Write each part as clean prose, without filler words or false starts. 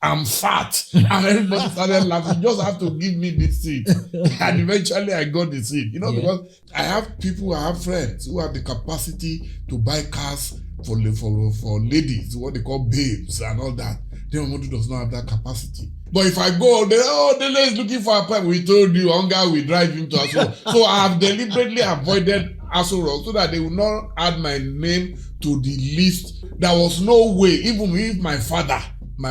I'm fat. And everybody started laughing. You just have to give me this seat. And eventually I got the seat. Because I have friends who have the capacity to buy cars for ladies, what they call babes and all that. Then Momodu does not have that capacity. But if I go, Dele is looking for a pipe. We told you, hunger will drive him to Aso Rock. So I have deliberately avoided Aso Rock so that they will not add my name to the list. There was no way, even if my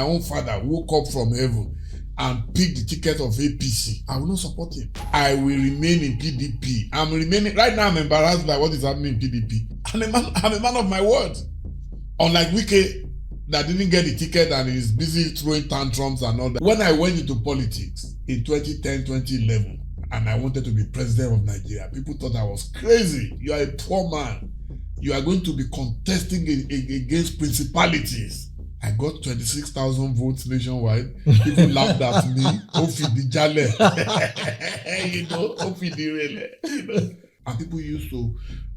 own father, woke up from heaven and picked the ticket of APC, I will not support him. I will remain in PDP. Right now I'm embarrassed by what is happening in PDP. I'm a man of my word. Unlike Wike, that didn't get the ticket and is busy throwing tantrums and all that. When I went into politics in 2010, 2011, and I wanted to be president of Nigeria, people thought I was crazy. You are a poor man. You are going to be contesting against principalities. I got 26,000 votes nationwide. People laughed at me. Ofi Dele. Ofi Dele. And people used to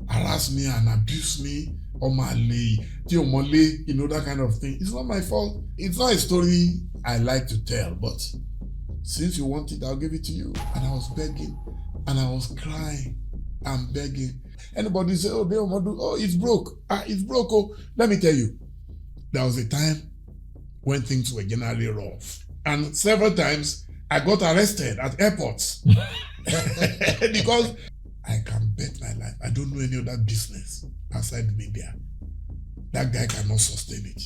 harass me and abuse me. Omale, that kind of thing. It's not my fault. It's not a story I like to tell, but since you want it, I'll give it to you. And I was begging, and I was crying and begging. Anybody say, Momodu, it's broke. It's broke. Oh, let me tell you, there was a time when things were generally rough. And several times, I got arrested at airports. Because I can bet my life. I don't know any other business outside media. That guy cannot sustain it.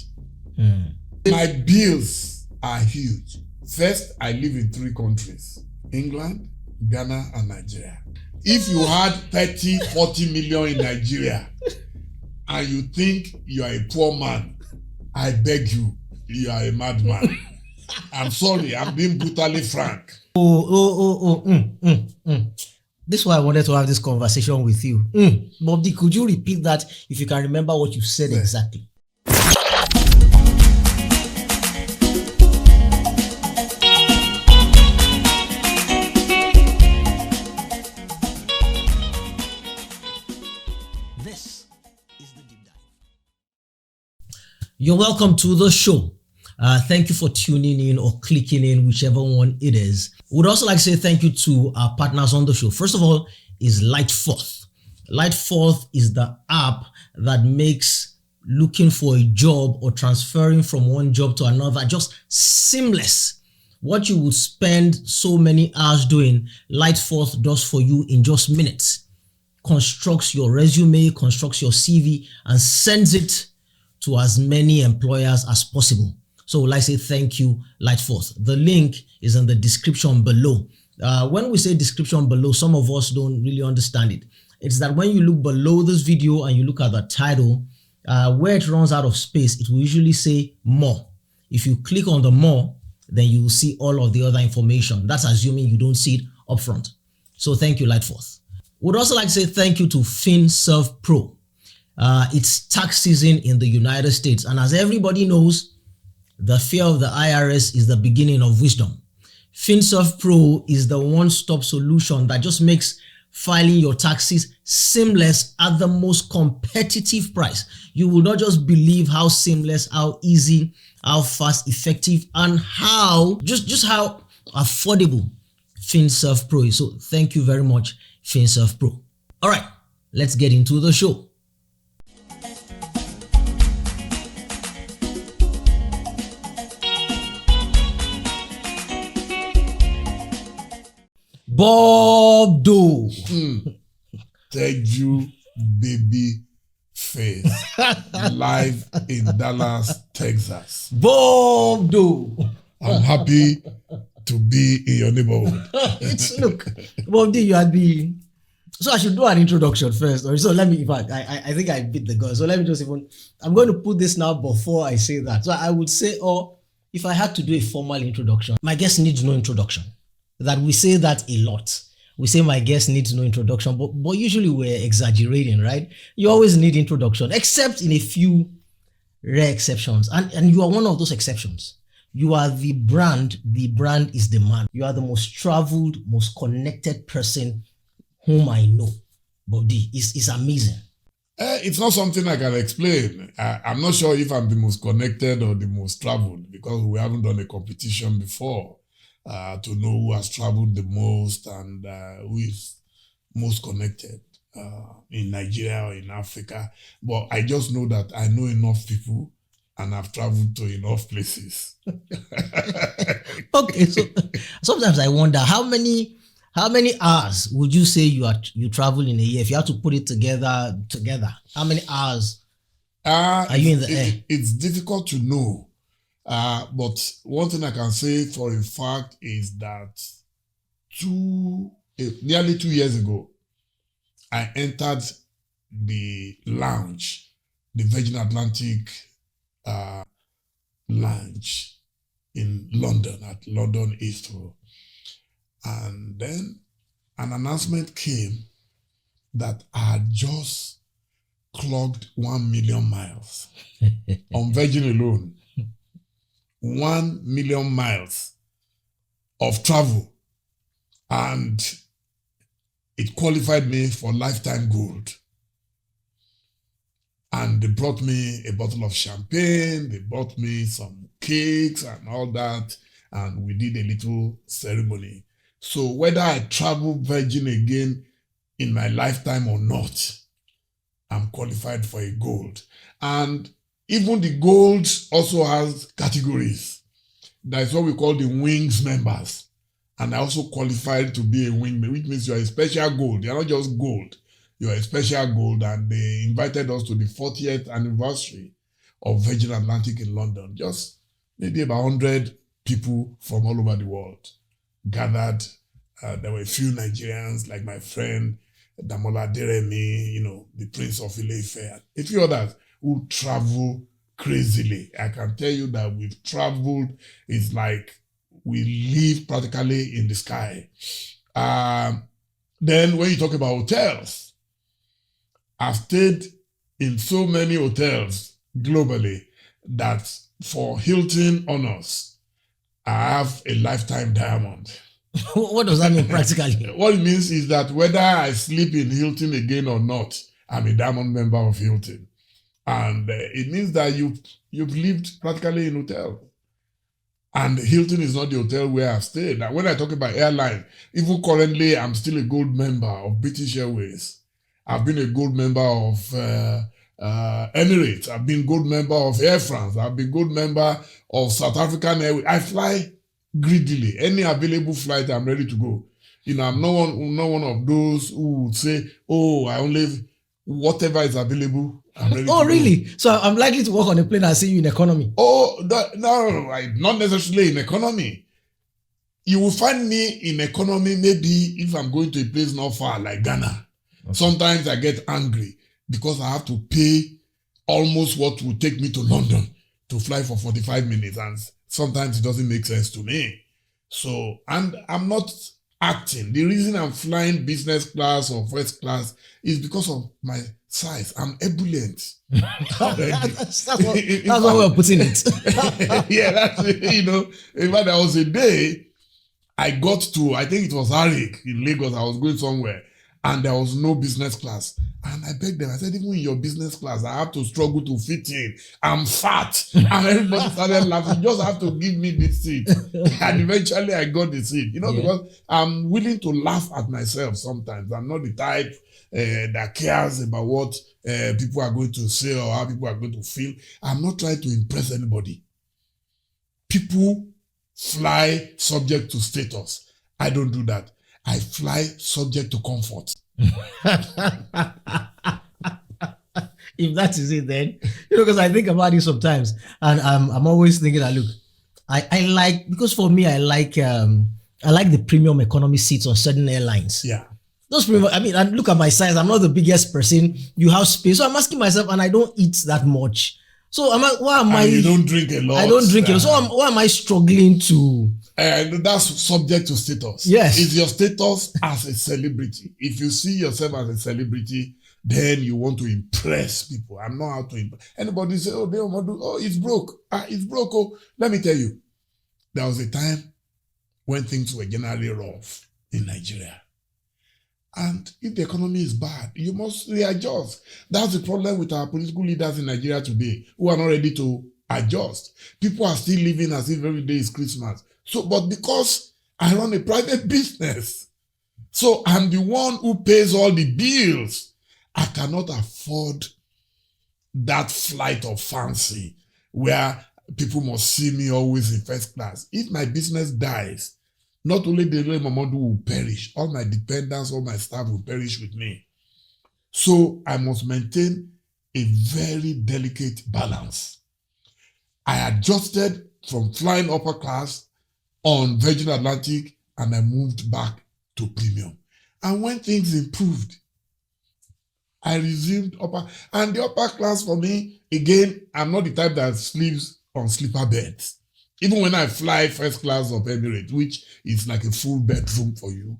My bills are huge. First, I live in 3 countries: England, Ghana, and Nigeria. If you had 30, 40 million in Nigeria and you think you are a poor man, I beg you, you are a madman. I'm sorry, I'm being brutally frank. This is why I wanted to have this conversation with you. Bobby, could you repeat that if you can remember what you said exactly? This is the deep dive. You're welcome to the show. Thank you for tuning in or clicking in, whichever one it is. Would also like to say thank you to our partners on the show. First of all is Lightforth. Lightforth is the app that makes looking for a job or transferring from one job to another just seamless. What you would spend so many hours doing, Lightforth does for you in just minutes. Constructs your resume, constructs your CV, and sends it to as many employers as possible. So let's say thank you, Lightforth. The link is in the description below. When we say description below, some of us don't really understand it. It's that when you look below this video and you look at the title, where it runs out of space, it will usually say more. If you click on the more, then you will see all of the other information. That's assuming you don't see it up front. So thank you, Lightforth. Would also like to say thank you to FinServe Pro. It's tax season in the United States. And as everybody knows, the fear of the IRS is the beginning of wisdom. FinServe Pro is the one-stop solution that just makes filing your taxes seamless at the most competitive price. You will not just believe how seamless, how easy, how fast, effective, and how affordable FinServe Pro is. So thank you very much, FinServe Pro. All right, let's get into the show. Bob Do. Thank you, baby face. Live in Dallas, Texas. Bob Do. I'm happy to be in your neighborhood. Look, Bob D, you had been. So I should do an introduction first. Or so let me, in fact, I think I beat the gun. So let me just I'm going to put this now before I say that. So I would say, if I had to do a formal introduction, my guest needs no introduction. That we say that a lot. We say my guest needs no introduction, but usually we're exaggerating, right? You always need introduction, except in a few rare exceptions. And you are one of those exceptions. You are the brand is the man. You are the most traveled, most connected person whom I know. Bobby, it's amazing. It's not something I can explain. I'm not sure if I'm the most connected or the most traveled because we haven't done a competition before to know who has traveled the most and who is most connected in Nigeria or in Africa. But I just know that I know enough people and I've traveled to enough places. Okay, so sometimes I wonder how many hours would you say you travel in a year if you have to put it together? How many hours are you in the air? It's difficult to know. But one thing I can say for a fact is that nearly 2 years ago, I entered the lounge, the Virgin Atlantic lounge in London, at London Heathrow. And then an announcement came that I had just clocked 1 million miles on Virgin alone. 1 million miles of travel. And it qualified me for lifetime gold. And they brought me a bottle of champagne, they brought me some cakes and all that, and we did a little ceremony. So whether I travel Virgin again in my lifetime or not, I'm qualified for a gold. And even the gold also has categories. That's what we call the wings members. And I also qualified to be a wing, which means you're a special gold. You're not just gold. You're a special gold. And they invited us to the 40th anniversary of Virgin Atlantic in London. Just maybe about 100 people from all over the world gathered. There were a few Nigerians, like my friend Damola Dele, the Prince of Ile-Ife, a few others who travel crazily. I can tell you that we've traveled. It's like we live practically in the sky. Then when you talk about hotels, I've stayed in so many hotels globally that for Hilton honors, I have a lifetime diamond. What does that mean practically? What it means is that whether I sleep in Hilton again or not, I'm a diamond member of Hilton. And it means that you've lived practically in hotel. And Hilton is not the hotel where I've stayed. Now, when I talk about airline, even currently, I'm still a gold member of British Airways. I've been a gold member of Emirates. I've been gold member of Air France. I've been gold member of South African Airways. I fly greedily. Any available flight, I'm ready to go. I'm not one of those who would say, "Oh, I only whatever is available." I'm ready Oh, to really? go. So I'm likely to walk on a plane and see you in economy. Oh, no, not necessarily in economy. You will find me in economy maybe if I'm going to a place not far, like Ghana. Okay. Sometimes I get angry because I have to pay almost what would take me to London to fly for 45 minutes. And sometimes it doesn't make sense to me. So, and I'm not acting. The reason I'm flying business class or first class is because of my size. I'm ebullient. that's what we're putting it. Yeah, that's it. In fact, there was a day I got to, I think it was Arik in Lagos. I was going somewhere and there was no business class. And I begged them, I said, even in your business class, I have to struggle to fit in. I'm fat. And everybody started laughing. You just have to give me this seat. And eventually I got the seat, because I'm willing to laugh at myself sometimes. I'm not the type that cares about what people are going to say or how people are going to feel. I'm not trying to impress anybody. People fly subject to status. I don't do that. I fly subject to comfort. If that is it, then because I think about it sometimes, and I'm always thinking that look, I like, because for me I like the premium economy seats on certain airlines. Yeah. Those premium, and look at my size. I'm not the biggest person. You have space, so I'm asking myself, and I don't eat that much. So why am I? You don't drink a lot. I don't drink a lot. So why am I struggling to? And that's subject to status. Yes. It's your status as a celebrity. If you see yourself as a celebrity, then you want to impress people. I'm not out to impress. Anybody say, "Oh, Momodu, oh, it's broke. It's broke." Oh, let me tell you, there was a time when things were generally rough in Nigeria. And if the economy is bad, you must readjust. That's the problem with our political leaders in Nigeria today, who are not ready to adjust. People are still living as if every day is Christmas. So, but because I run a private business, so I'm the one who pays all the bills, I cannot afford that flight of fancy where people must see me always in first class. If my business dies, not only Dele Momodu will perish, all my dependents, all my staff will perish with me. So I must maintain a very delicate balance. I adjusted from flying upper class on Virgin Atlantic and I moved back to premium. And when things improved, I resumed upper, and the upper class for me, again, I'm not the type that sleeps on sleeper beds. Even when I fly first class of Emirates, which is like a full bedroom for you,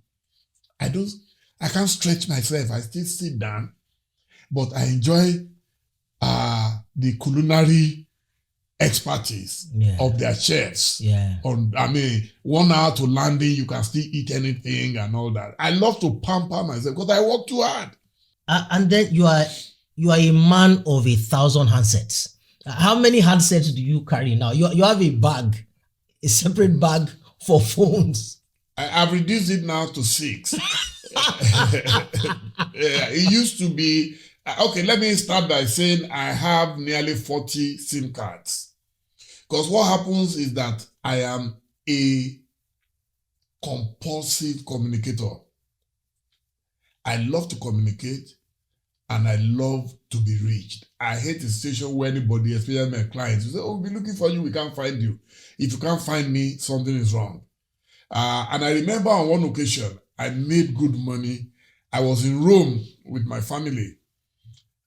I can't stretch myself. I still sit down, but I enjoy the culinary expertise of their chefs. Yeah. 1 hour to landing, you can still eat anything and all that. I love to pamper myself because I work too hard. And then you are a man of 1,000 handsets. How many handsets do you carry now? You have a bag, a separate bag for phones. I've reduced it now to 6. It used to be, okay, let me start by saying I have nearly 40 SIM cards. Because what happens is that I am a compulsive communicator. I love to communicate and I love to be reached. I hate a situation where anybody, especially my clients, will say, oh, we'll be looking for you, we can't find you. If you can't find me, something is wrong. And I remember on one occasion, I made good money. I was in Rome with my family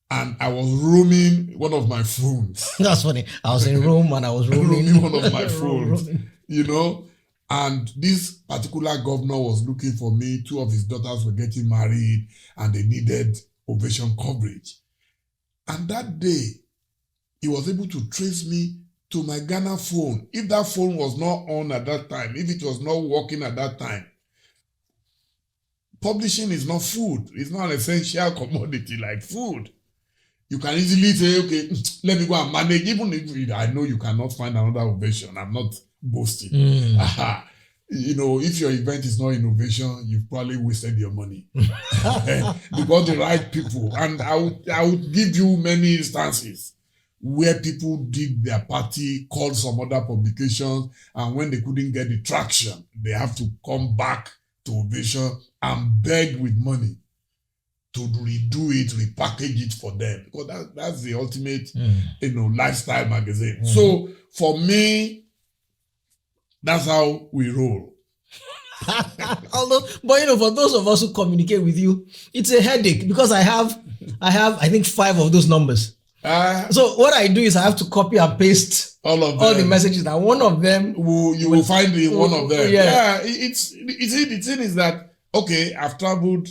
and I was roaming one of my phones. That's funny. I was in Rome and I was roaming one of my phones, you know. And this particular governor was looking for me. 2 of his daughters were getting married and they needed ovation coverage. And that day, he was able to trace me to my Ghana phone. If that phone was not on at that time, if it was not working at that time, publishing is not food. It's not an essential commodity like food. You can easily say, okay, let me go and manage. Even if I know you cannot find another ovation, I'm not boasting. You know, if your event is not innovation, you've probably wasted your money. Because the right people. And I would give you many instances where people did their party, called some other publications, and when they couldn't get the traction, they have to come back to Ovation and beg with money to redo it, repackage it for them. Because that's the ultimate, lifestyle magazine. So for me, that's how we roll. But for those of us who communicate with you, it's a headache because I have I think 5 of those numbers. So what I do is I have to copy and paste all the messages, and one of them you will find in one of them. The thing is that, okay, I've traveled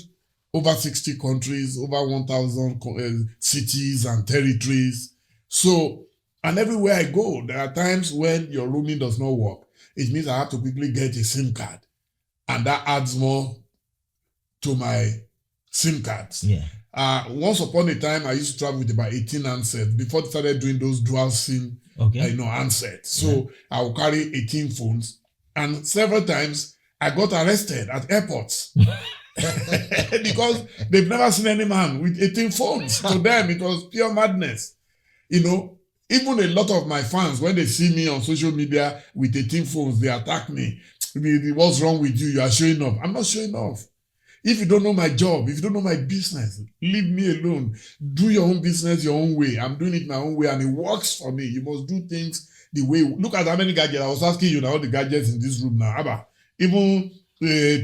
over 60 countries, over 1,000 cities and territories. So, and everywhere I go, there are times when your roaming does not work. It means I have to quickly get a SIM card. And that adds more to my SIM cards. Yeah. Once upon a time, I used to travel with about 18 handsets before they started doing those dual SIM handsets. So I will carry 18 phones. And several times, I got arrested at airports. Because they've never seen any man with 18 phones. To them, it was pure madness. You know, even a lot of my fans, when they see me on social media with 18 phones, they attack me. What's wrong with you? You are showing off. I'm not showing off. If you don't know my job, if you don't know my business, leave me alone. Do your own business your own way. I'm doing it my own way and it works for me. You must do things the way. Look at how many gadgets. I was asking you now, all the gadgets in this room now. Abba, even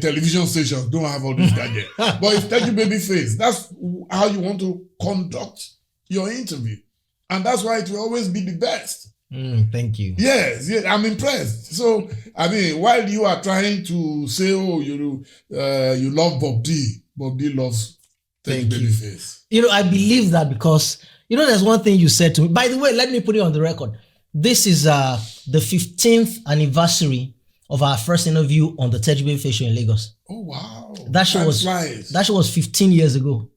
television stations don't have all these gadgets. But if tell you baby face, that's how you want to conduct your interview. And that's why it will always be the best. Thank you. Yes, I'm impressed. So, while you are trying to say, oh, you love Bob D. Bob D loves Babyface. I believe that because, there's one thing you said to me. By the way, let me put it on the record. This is the 15th anniversary of our first interview on the Babyface show in Lagos. Oh, wow. That show was 15 years ago.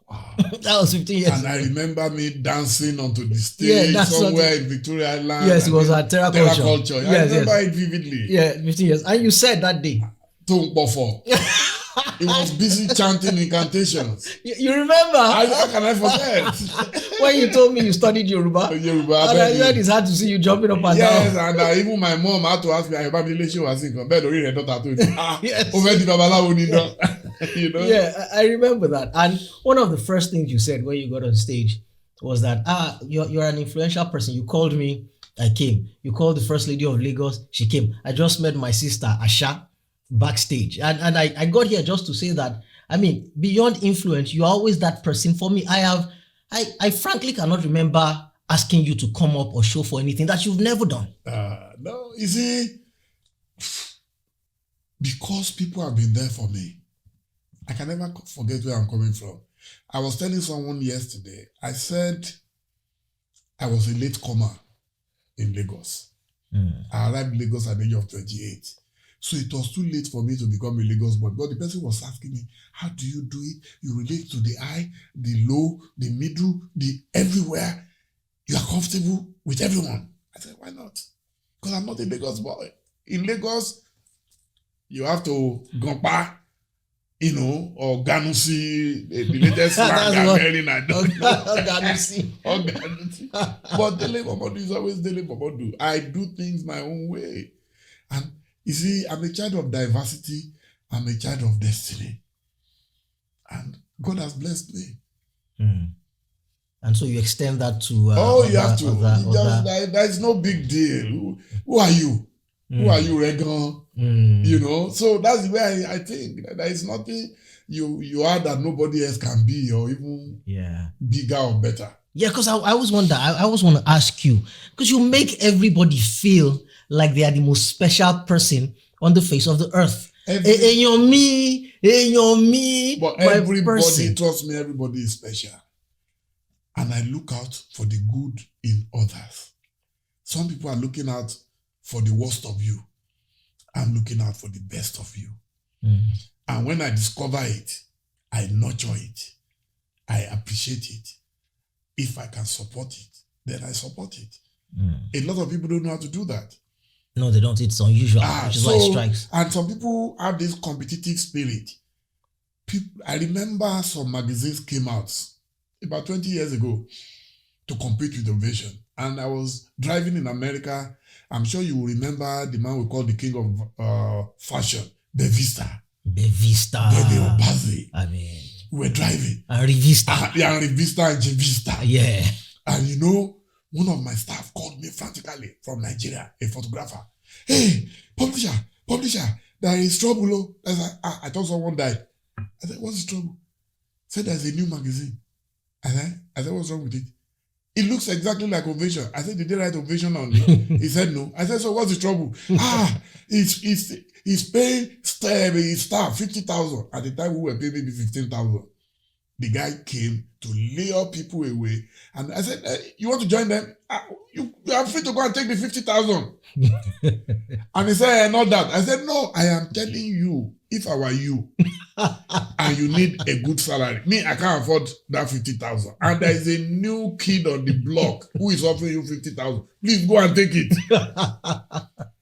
Wow. That was 15 years And ago. I remember me dancing onto the stage somewhere in Victoria Island. Yes, it was at Terra Culture. Yes, I remember it vividly. Yeah, 15 years. And you said that day. He was busy chanting incantations. You remember? How can I forget? When you told me you studied Yoruba. And I said it's hard to see you jumping up and down. Yes, and even my mom had to ask me, I remember she was saying, yes. You know? Yeah, I remember that. And one of the first things you said when you got on stage was that, you're an influential person. You called me, I came. You called the First Lady of Lagos, she came. I just met my sister, Asha, backstage. And I got here just to say that, I mean, beyond influence, you're always that person. For me, I frankly cannot remember asking you to come up or show for anything that you've never done. No, you see, because people have been there for me, I can never forget where I'm coming from. I was telling someone yesterday, I said I was a late comer in Lagos. I arrived in Lagos at the age of 28. So it was too late for me to become a Lagos boy. But the person was asking me, how do you do it? You relate to the high, the low, the middle, the everywhere. You are comfortable with everyone. I said, why not? Because I'm not a Lagos boy. In Lagos, you have to gompa, or Ganusi, the latest slang I'm hearing, I don't know. Ganusi. Or Ganusi. But Dele Momodu is always Dele Momodu. I do things my own way. And you see, I'm a child of diversity. I'm a child of destiny. And God has blessed me. And so you extend that to... you have to. There's no big deal. Who are you? Who are you, Regan? So that's the way I think. There is nothing you are that nobody else can be or even bigger or better. Yeah, because I always wonder, I always want to ask you, because you make everybody feel like they are the most special person on the face of the earth. But everybody, trust me, everybody is special. And I look out for the good in others. Some people are looking out for the worst of you. I'm looking out for the best of you. And when I discover it, I nurture it. I appreciate it. If I can support it, then I support it. A lot of people don't know how to do that. No, they don't. It's unusual, which is why it strikes. And some people have this competitive spirit. I remember some magazines came out about 20 years ago to compete with Ovation. And I was driving in America. I'm sure you will remember the man we call the king of fashion, Bevista. Bebe Obazi. I mean, we were driving. And Revista. Revista and Jevista. Yeah. And one of my staff called me frantically from Nigeria, a photographer. Hey, publisher, there is trouble. I thought someone died. I said, what's the trouble? Said there's a new magazine. I said, what's wrong with it? It looks exactly like Ovation. I said, did they write Ovation on it? He said, no. I said, so what's the trouble? He's paying his staff 50,000. At the time, we were paying maybe 15,000. The guy came to lure people away. And I said, you want to join them? You are free to go and take the 50,000. And he said, not that. I said, no, I am telling you, if I were you, and you need a good salary, me, I can't afford that 50,000. And there is a new kid on the block who is offering you 50,000. Please go and take it.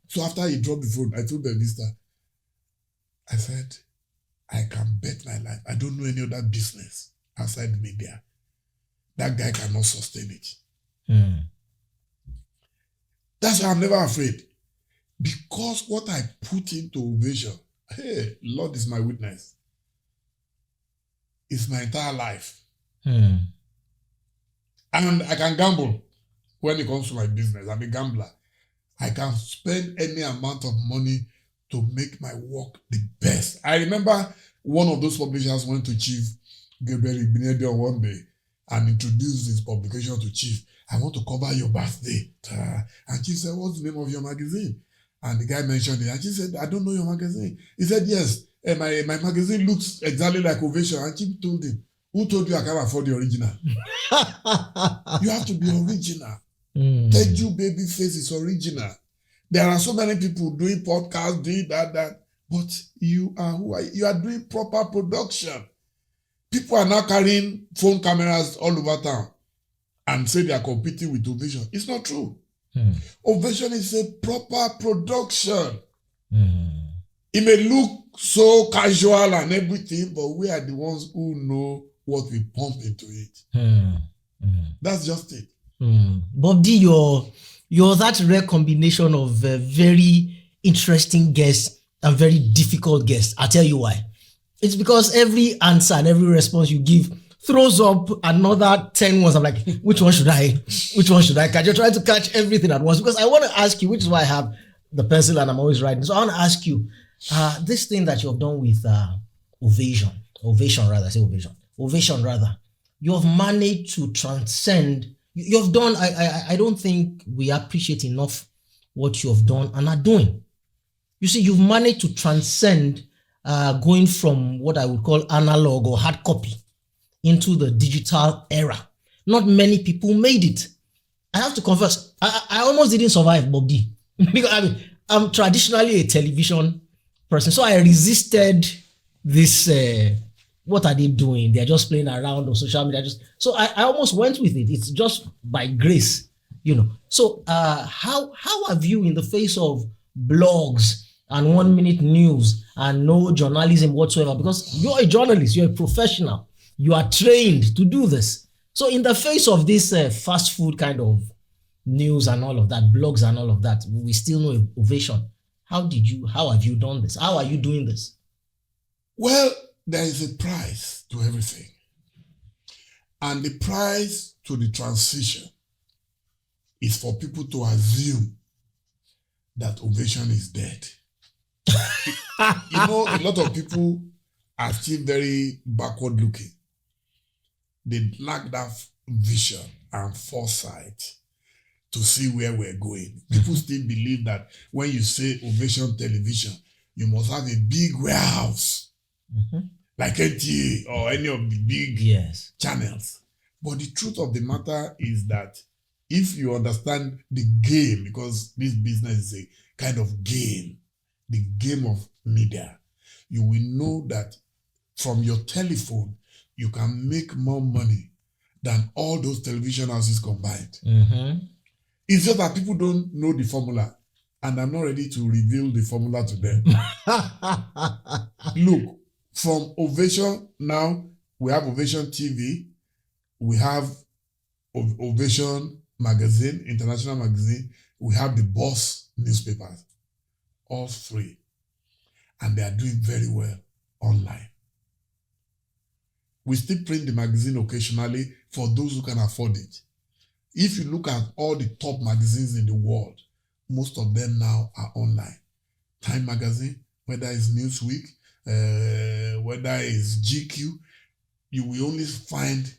So after he dropped the phone, I told the Vista, I said, I can bet my life. I don't know any other business outside media. That guy cannot sustain it. That's why I'm never afraid. Because what I put into Ovation, hey, Lord is my witness. It's my entire life. And I can gamble when it comes to my business. I'm a gambler. I can spend any amount of money to make my work the best. I remember one of those publishers went to Chief Gabriel Ibinede one day and introduced his publication to Chief. I want to cover your birthday. And Chief said, what's the name of your magazine? And the guy mentioned it. And Chief said, I don't know your magazine. He said, yes, my magazine looks exactly like Ovation. And Chief told him, who told you I can't afford the original? You have to be original. Teju Babyface is original. There are so many people doing podcasts, doing that. But you are who are you? You are doing proper production. People are now carrying phone cameras all over town and say they are competing with Ovation. It's not true. Ovation is a proper production. It may look so casual and everything, but we are the ones who know what we pump into it. That's just it. Bob D, you're that rare combination of very interesting guests and very difficult guests. I'll tell you why. It's because every answer and every response you give throws up another 10 ones. I'm like, which one should I catch? You're trying to catch everything at once because I want to ask you, which is why I have the pencil and I'm always writing. So I want to ask you, this thing that you've done with Ovation rather, you have managed to transcend. You've done, I don't think we appreciate enough what you have done and are doing. You see, you've managed to transcend going from what I would call analog or hard copy into the digital era. Not many people made it. I have to confess, I almost didn't survive, Bob D. Because I'm traditionally a television person, so I resisted this. What are they doing? They're just playing around on social media. So I almost went with it. It's just by grace, So how have you, in the face of blogs and 1 minute news and no journalism whatsoever, because you're a journalist, you're a professional, you are trained to do this. So in the face of this fast food kind of news and all of that, blogs and all of that, we still know Ovation. How have you done this? How are you doing this? Well, there is a price to everything. And the price to the transition is for people to assume that Ovation is dead. A lot of people are still very backward looking. They lack that vision and foresight to see where we're going. People still believe that when you say Ovation Television, you must have a big warehouse like NTA or any of the big channels. But the truth of the matter is that if you understand the game, because this business is a kind of game, the game of media, you will know that from your telephone, you can make more money than all those television houses combined. It's just that people don't know the formula, and I'm not ready to reveal the formula to them. Look, from Ovation now, we have Ovation TV, we have Ovation Magazine, International Magazine, we have the Boss newspapers, all three. And they are doing very well online. We still print the magazine occasionally for those who can afford it. If you look at all the top magazines in the world, most of them now are online. Time Magazine, whether it's Newsweek, whether it's GQ, you will only find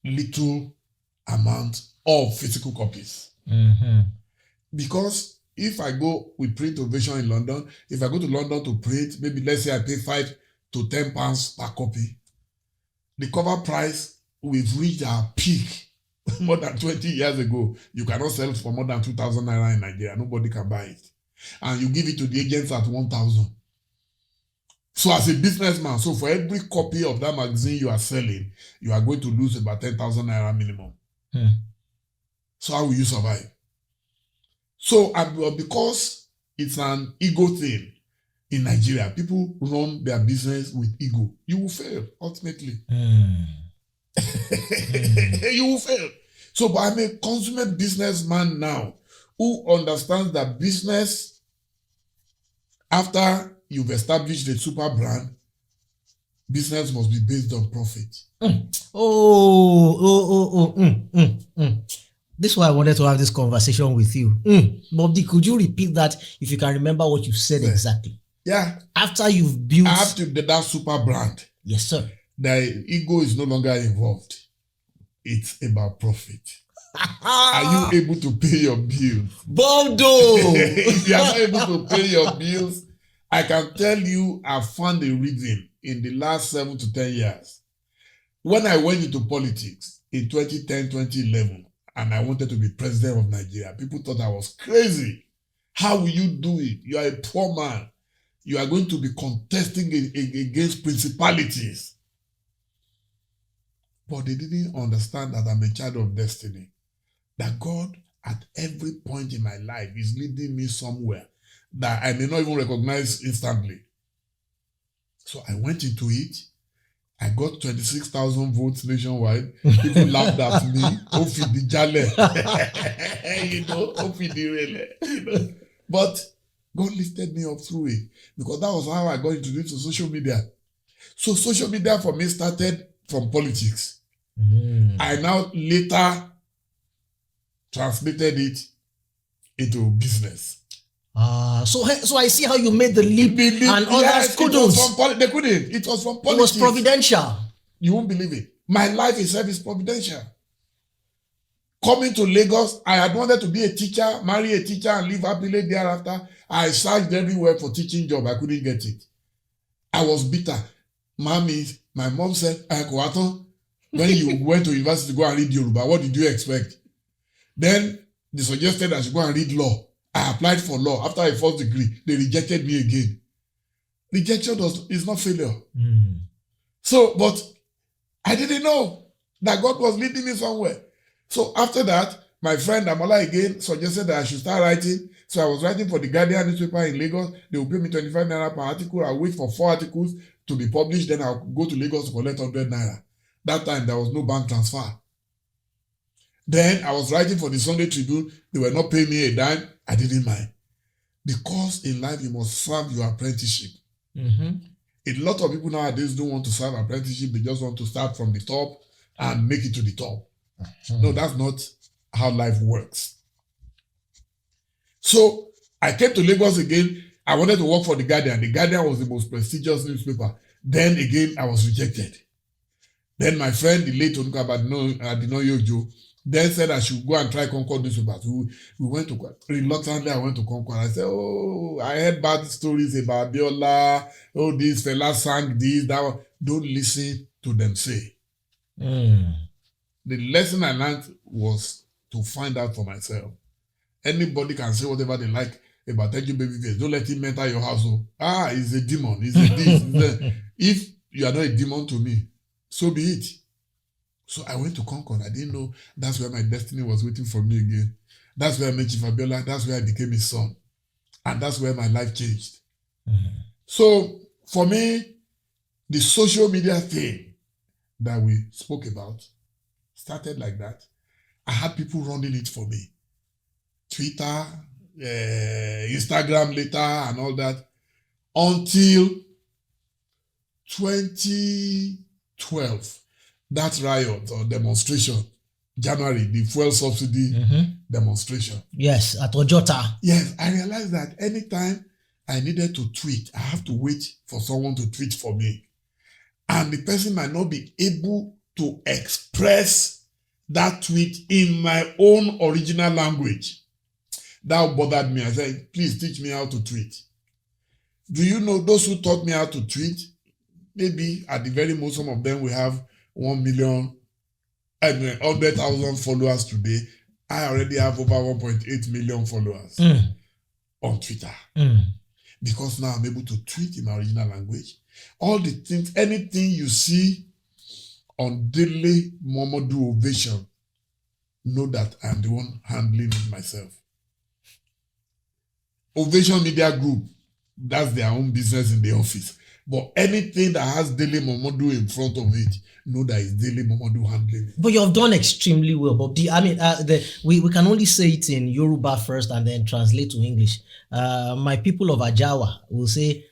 little amount of physical copies. Because if I go, we print Ovation in London. If I go to London to print, maybe let's say I pay £5 to £10 per copy. The cover price, we've reached our peak more than 20 years ago. You cannot sell it for more than 2,000 Naira in Nigeria. Nobody can buy it. And you give it to the agents at 1,000. So as a businessman, so for every copy of that magazine you are selling, you are going to lose about 10,000 Naira minimum. So how will you survive? So because it's an ego thing in Nigeria, people run their business with ego. You will fail, ultimately. You will fail. So but I'm a consummate businessman now who understands that business, after you've established a super brand, business must be based on profit. This is why I wanted to have this conversation with you. Bob D, could you repeat that if you can remember what you said exactly? Yeah. After you've built... After that super brand. Yes, sir. The ego is no longer involved. It's about profit. Are you able to pay your bills? Bondo! If you are not able to pay your bills, I can tell you I found a reason in the last 7 to 10 years. When I went into politics in 2010, 2011, and I wanted to be president of Nigeria, people thought I was crazy. How will you do it? You are a poor man. you are going to be contesting against principalities. But they didn't understand that I'm a child of destiny. That God, at every point in my life, is leading me somewhere that I may not even recognize instantly. So I went into it. I got 26,000 votes nationwide. People laughed at me. Ofidi Jale. Ofidi Rele. But God lifted me up through it because that was how I got introduced to social media. So social media for me started from politics. I now later translated it into business. So I see how you made the leap and others couldn't. They couldn't. It was from politics. It was providential. You won't believe it. My life itself is providential. Coming to Lagos, I had wanted to be a teacher, marry a teacher, and live happily thereafter. I searched everywhere for teaching job. I couldn't get it. I was bitter. My mom said, when you went to university to go and read Yoruba, what did you expect? Then they suggested I should go and read law. I applied for law. After a first degree, they rejected me again. Rejection is not failure. So, but I didn't know that God was leading me somewhere. So after that, my friend Amola again suggested that I should start writing. So I was writing for the Guardian newspaper in Lagos. They would pay me 25 Naira per article. I'll wait for 4 articles to be published. Then I'll go to Lagos to collect 100 Naira. That time, there was no bank transfer. Then I was writing for the Sunday Tribune. They were not paying me a dime. I didn't mind. Because in life, you must serve your apprenticeship. A lot of people nowadays don't want to serve apprenticeship. They just want to start from the top and make it to the top. No, that's not how life works. So I came to Lagos again. I wanted to work for the Guardian. The Guardian was the most prestigious newspaper. Then again, I was rejected. Then my friend, the late Onuka Adinoyojo, then said I should go and try Concord newspapers. We went to, reluctantly I went to Concord. I said, I heard bad stories about Biola. This fella sang this, that one. Don't listen to them say. The lesson I learned was to find out for myself. Anybody can say whatever they like about taking baby face. Don't let him enter your household. He's a demon. He's a this. If you are not a demon to me, so be it. So I went to Concord. I didn't know that's where my destiny was waiting for me again. That's where I met Chief Abiola. That's where I became his son. And that's where my life changed. So for me, the social media thing that we spoke about started like that. I had people running it for me. Twitter, Instagram later and all that. Until 2012, that riot or demonstration, January, the fuel subsidy demonstration. Yes, at Ojota. Yes, I realized that anytime I needed to tweet, I have to wait for someone to tweet for me. And the person might not be able to express that tweet in my own original language. That bothered me. I said, please teach me how to tweet. Do you know those who taught me how to tweet? Maybe at the very most, some of them will have 1 million and 100,000 followers today. I already have over 1.8 million followers on Twitter. Because now I'm able to tweet in my original language. All the things, anything you see on Dele Momodu Ovation, know that I'm the one handling it myself. Ovation Media Group, that's their own business in the office. But anything that has Dele Momodu in front of it, know that it's Dele Momodu handling it. But you have done extremely well, Bob. We can only say it in Yoruba first and then translate to English. My people of Ajawa will say,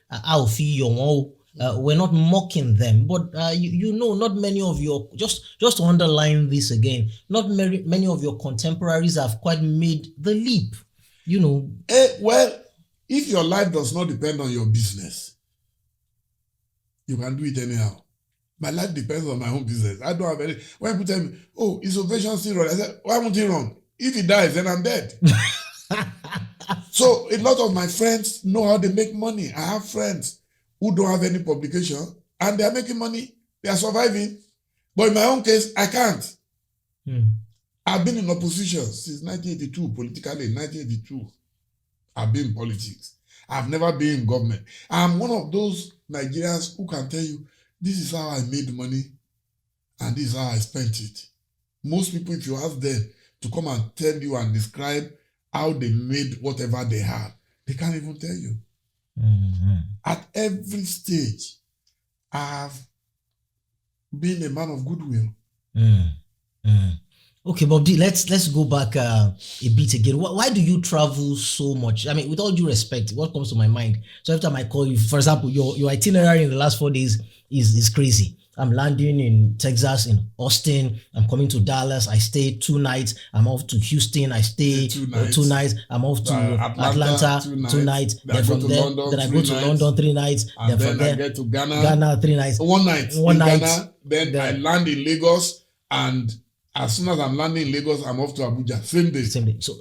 we're not mocking them, but not many of your, just to underline this again, not many of your contemporaries have quite made the leap, Well, if your life does not depend on your business, you can do it anyhow. My life depends on my own business. I don't have any. When people tell me, is Ovation still running? I said, why won't he run? If he dies, then I'm dead. So a lot of my friends know how they make money. I have friends who don't have any publication and they are making money. They are surviving. But in my own case, I can't. I've been in opposition since 1982, politically, 1982. I've been in politics. I've never been in government. I'm one of those Nigerians who can tell you, this is how I made money and this is how I spent it. Most people, if you ask them to come and tell you and describe how they made whatever they had, they can't even tell you. At every stage, I've been a man of goodwill. Okay, Bob D, let's go back a bit again. Why do you travel so much? I mean, with all due respect, what comes to my mind? So every time I call you, for example, your itinerary in the last 4 days is crazy. I'm landing in Texas, in Austin. I'm coming to Dallas. I stay 2 nights. I'm off to Houston. I stay 2 nights. I'm off to Atlanta 2 nights. Then from there, then I go to London 3 nights. And then I get to Ghana 3 nights. 1 night in Ghana. Then I land in Lagos, and as soon as I'm landing in Lagos, I'm off to Abuja. Same day. So,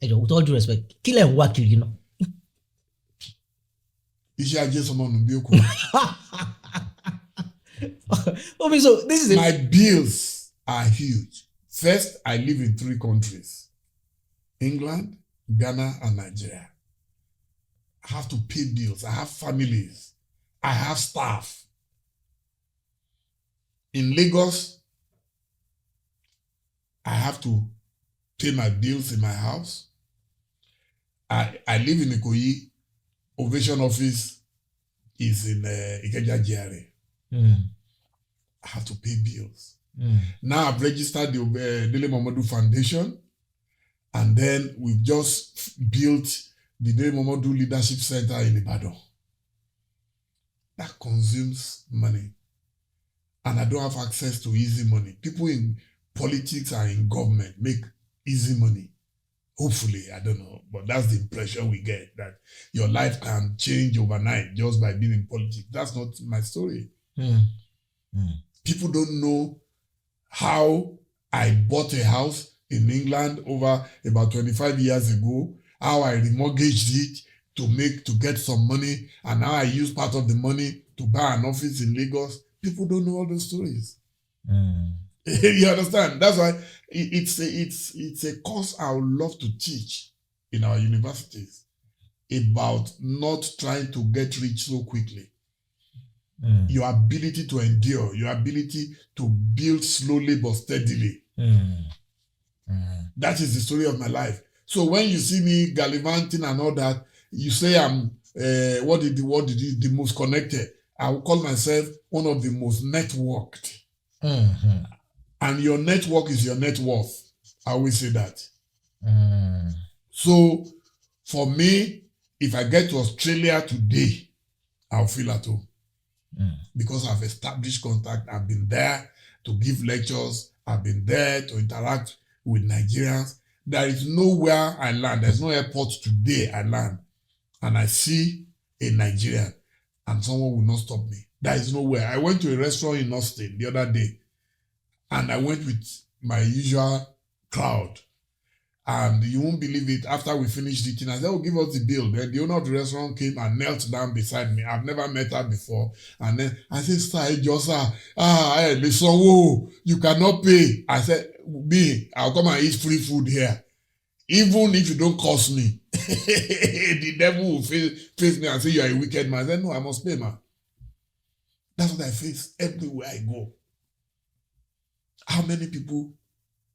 with all due respect, kill and work, you know. Okay, so this is my bills are huge. First, I live in 3 countries: England, Ghana, and Nigeria. I have to pay bills. I have families. I have staff. In Lagos, I have to pay my bills in my house. I live in Ikoyi. Ovation office is in Ikeja GRA. I have to pay bills. Now I've registered the Dele Momodu Foundation, and then we've just built the Dele Momodu Leadership Center in Ibadan. That consumes money, and I don't have access to easy money. People in politics and in government make easy money. Hopefully, I don't know, but that's the impression we get, that your life can change overnight just by being in politics. That's not my story. People don't know how I bought a house in England over about 25 years ago, how I remortgaged it to get some money, and how I used part of the money to buy an office in Lagos. People don't know all those stories. You understand? That's why it's a course I would love to teach in our universities about not trying to get rich so quickly. Your ability to endure, your ability to build slowly but steadily. That is the story of my life. So when you see me gallivanting and all that, you say I'm the most connected. I will call myself one of the most networked. And your network is your net worth. I always say that. So for me, if I get to Australia today, I'll feel at home. Because I've established contact. I've been there to give lectures. I've been there to interact with Nigerians. There is nowhere I land. There's no airport today I land and I see a Nigerian and someone will not stop me. There is nowhere. I went to a restaurant in Austin the other day, and I went with my usual crowd. And you won't believe it, after we finished eating, I said, oh, give us the bill. Then the owner of the restaurant came and knelt down beside me. I've never met her before. And then I said, listen, you cannot pay. I said, I'll come and eat free food here. Even if you don't cost me. The devil will face me and say, you are a wicked man. I said, no, I must pay, man. That's what I face everywhere I go. How many people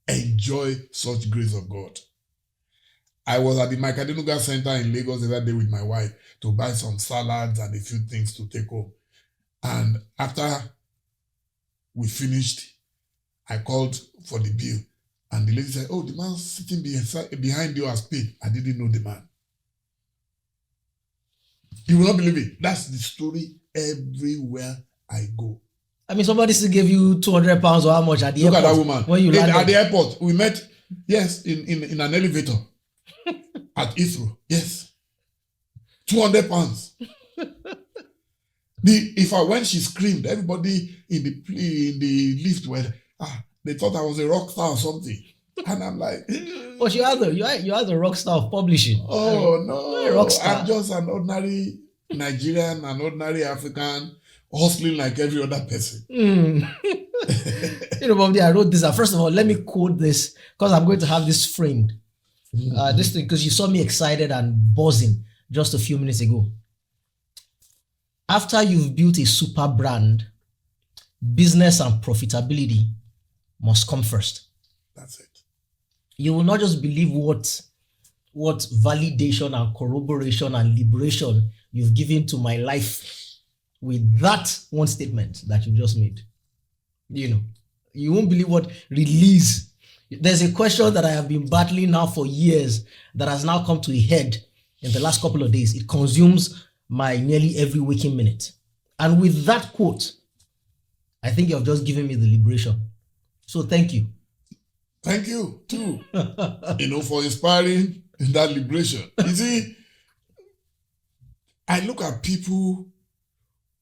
enjoy such grace of God? I was at the Mike Adenuga Center in Lagos the other day with my wife to buy some salads and a few things to take home. And after we finished, I called for the bill. And the lady said, oh, the man sitting behind you has paid. I didn't know the man. You will not believe it. That's the story everywhere I go. I mean, somebody still gave you £200 or how much at the airport? Look at that woman. When you landed. At the airport, we met, yes, in an elevator at Heathrow. Yes. £200. When she screamed, everybody in the lift were, they thought I was a rock star or something. And I'm like, but you are the rock star of publishing. Oh, no. Rock star. I'm just an ordinary Nigerian, an ordinary African, hustling like every other person. Bob, I wrote this. First of all, let me quote this because I'm going to have this framed. This thing, because you saw me excited and buzzing just a few minutes ago. After you've built a super brand, business and profitability must come first. That's it. You will not just believe what validation and corroboration and liberation you've given to my life with that one statement that you just made. You won't believe what release. There's a question that I have been battling now for years that has now come to a head in the last couple of days. It consumes my nearly every waking minute. And with that quote, I think you have just given me the liberation. So thank you. Thank you too, for inspiring that liberation. You see, I look at people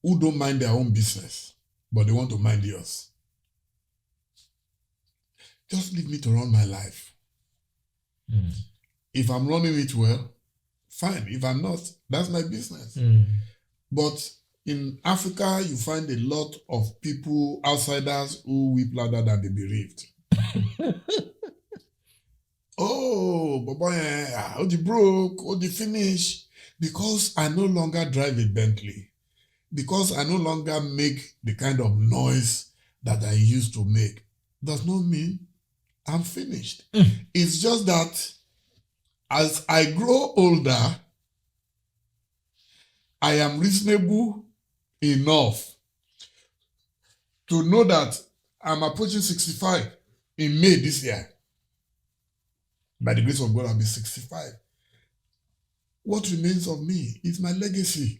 who don't mind their own business, but they want to mind yours. Just leave me to run my life. If I'm running it well, fine. If I'm not, that's my business. But in Africa, you find a lot of people, outsiders, who weep louder than the bereaved. Oh, Baba, how the broke, how the finish? Because I no longer drive a Bentley. Because I no longer make the kind of noise that I used to make. Does not mean I'm finished. It's just that as I grow older, I am reasonable enough to know that I'm approaching 65 in May this year. By the grace of God, I'll be 65. What remains of me is my legacy.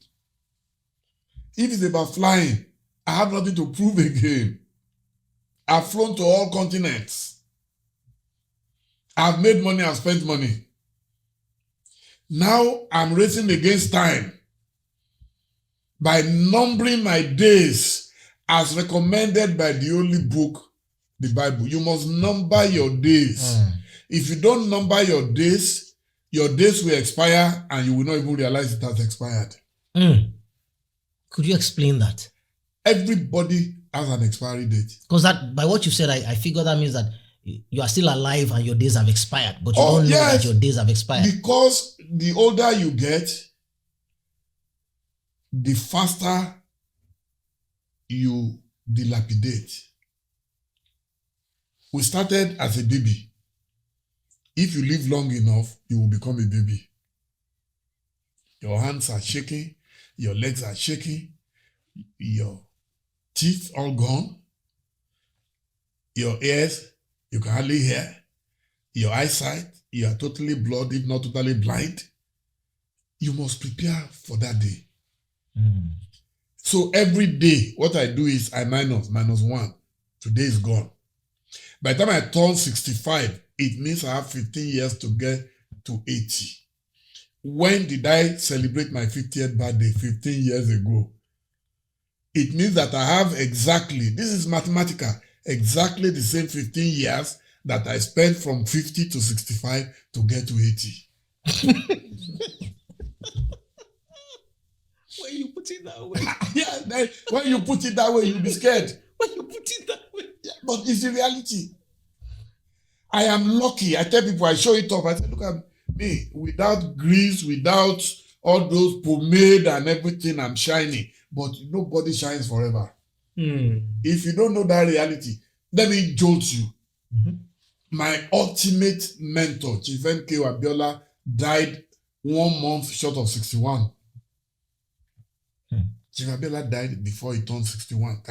If it's about flying, I have nothing to prove again. I've flown to all continents. I've made money, I've spent money. Now I'm racing against time by numbering my days as recommended by the only book, the Bible. You must number your days. If you don't number your days will expire and you will not even realize it has expired. Could you explain that? Everybody has an expiry date. Because that, by what you said, I figure that means that you are still alive and your days have expired, but you don't know that your days have expired. Because the older you get, the faster you dilapidate. We started as a baby. If you live long enough, you will become a baby. Your hands are shaking, your legs are shaking, your teeth all gone, your ears, you can hardly hear, your eyesight, you are totally blurred, if not totally blind. You must prepare for that day. So every day, what I do is I minus 1. Today is gone. By the time I turn 65, it means I have 15 years to get to 80. When did I celebrate my 50th birthday? 15 years ago. It means that I have exactly, this is mathematical, exactly the same 15 years that I spent from 50 to 65 to get to 80. When you put it that way. Yeah, when you put it that way, you'll be scared. When you put it that way. Yeah, but it's the reality. I am lucky. I tell people, I show it off. I say, look at me. Without grease, without all those pomade and everything, I'm shiny. But nobody shines forever. If you don't know that reality, let me jolt you. My ultimate mentor, Chief M.K. Abiola, died 1 month short of 61. Chief Abiola died before he turned 61.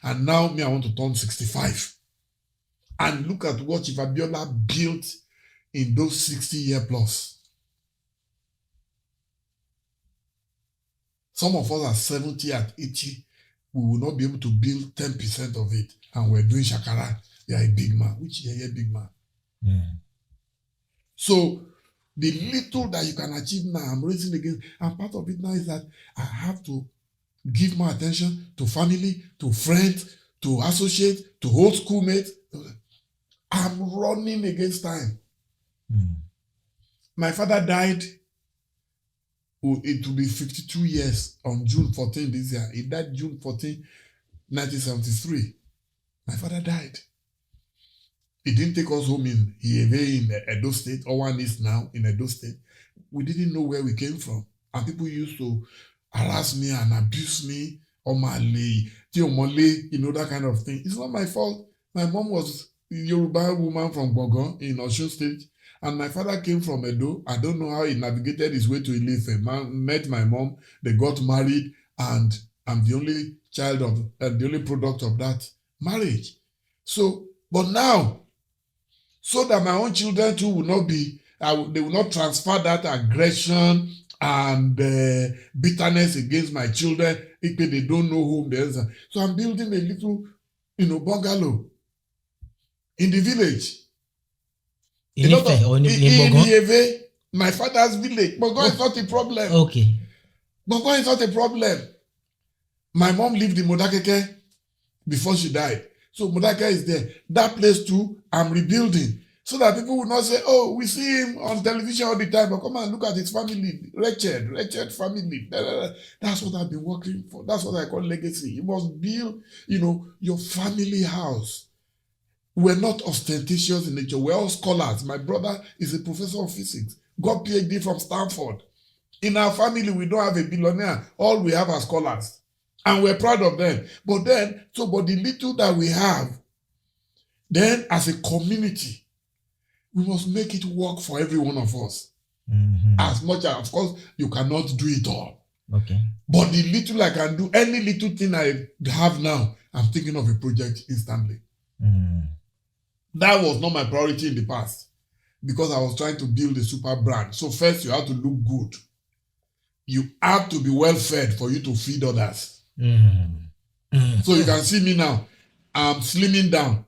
And now me, I want to turn 65. And look at what Chief Abiola built in those 60 years plus. Some of us are 70, at 80, we will not be able to build 10% of it. And we're doing shakara. You are a big man. Which is a big man? So the little that you can achieve now, I'm raising again. And part of it now is that I have to give more attention to family, to friends, to associates, to old schoolmates. I'm running against time. My father died, it will be 52 years on June 14 this year. He died June 14, 1973. My father died. He didn't take us home in Edo State, or one is now in Edo State. We didn't know where we came from. And people used to harass me and abuse me, Omale, Tiomole, that kind of thing. It's not my fault. My mom was a Yoruba woman from Bogon in Osun State, and my father came from Edo. I don't know how he navigated his way to Ilefe. Met my mom, they got married, and I'm the only child of, the only product of that marriage. So, but now, so that my own children too will not be, they will not transfer that aggression and bitterness against my children if they don't know whom they are. So I'm building a little, bungalow in the village. In Ife or in Ife, my father's village. Bogon is not a problem. Okay. Bogon is not a problem. My mom lived in Modakeke before she died. So Modakeke is there. That place too, I'm rebuilding. So that people will not say, oh, we see him on television all the time, but come and look at his family, wretched family. That's what I've been working for. That's what I call legacy. You must build, your family house. We're not ostentatious in nature. We're all scholars. My brother is a professor of physics, got PhD from Stanford. In our family, we don't have a billionaire. All we have are scholars. And we're proud of them. But the little that we have, then as a community, we must make it work for every one of us. Mm-hmm. As much as, of course, you cannot do it all. Okay. But the little I can do, any little thing I have now, I'm thinking of a project instantly. Mm. That was not my priority in the past because I was trying to build a super brand. So first you have to look good. You have to be well fed for you to feed others. Mm. Mm. So you can see me now. I'm slimming down.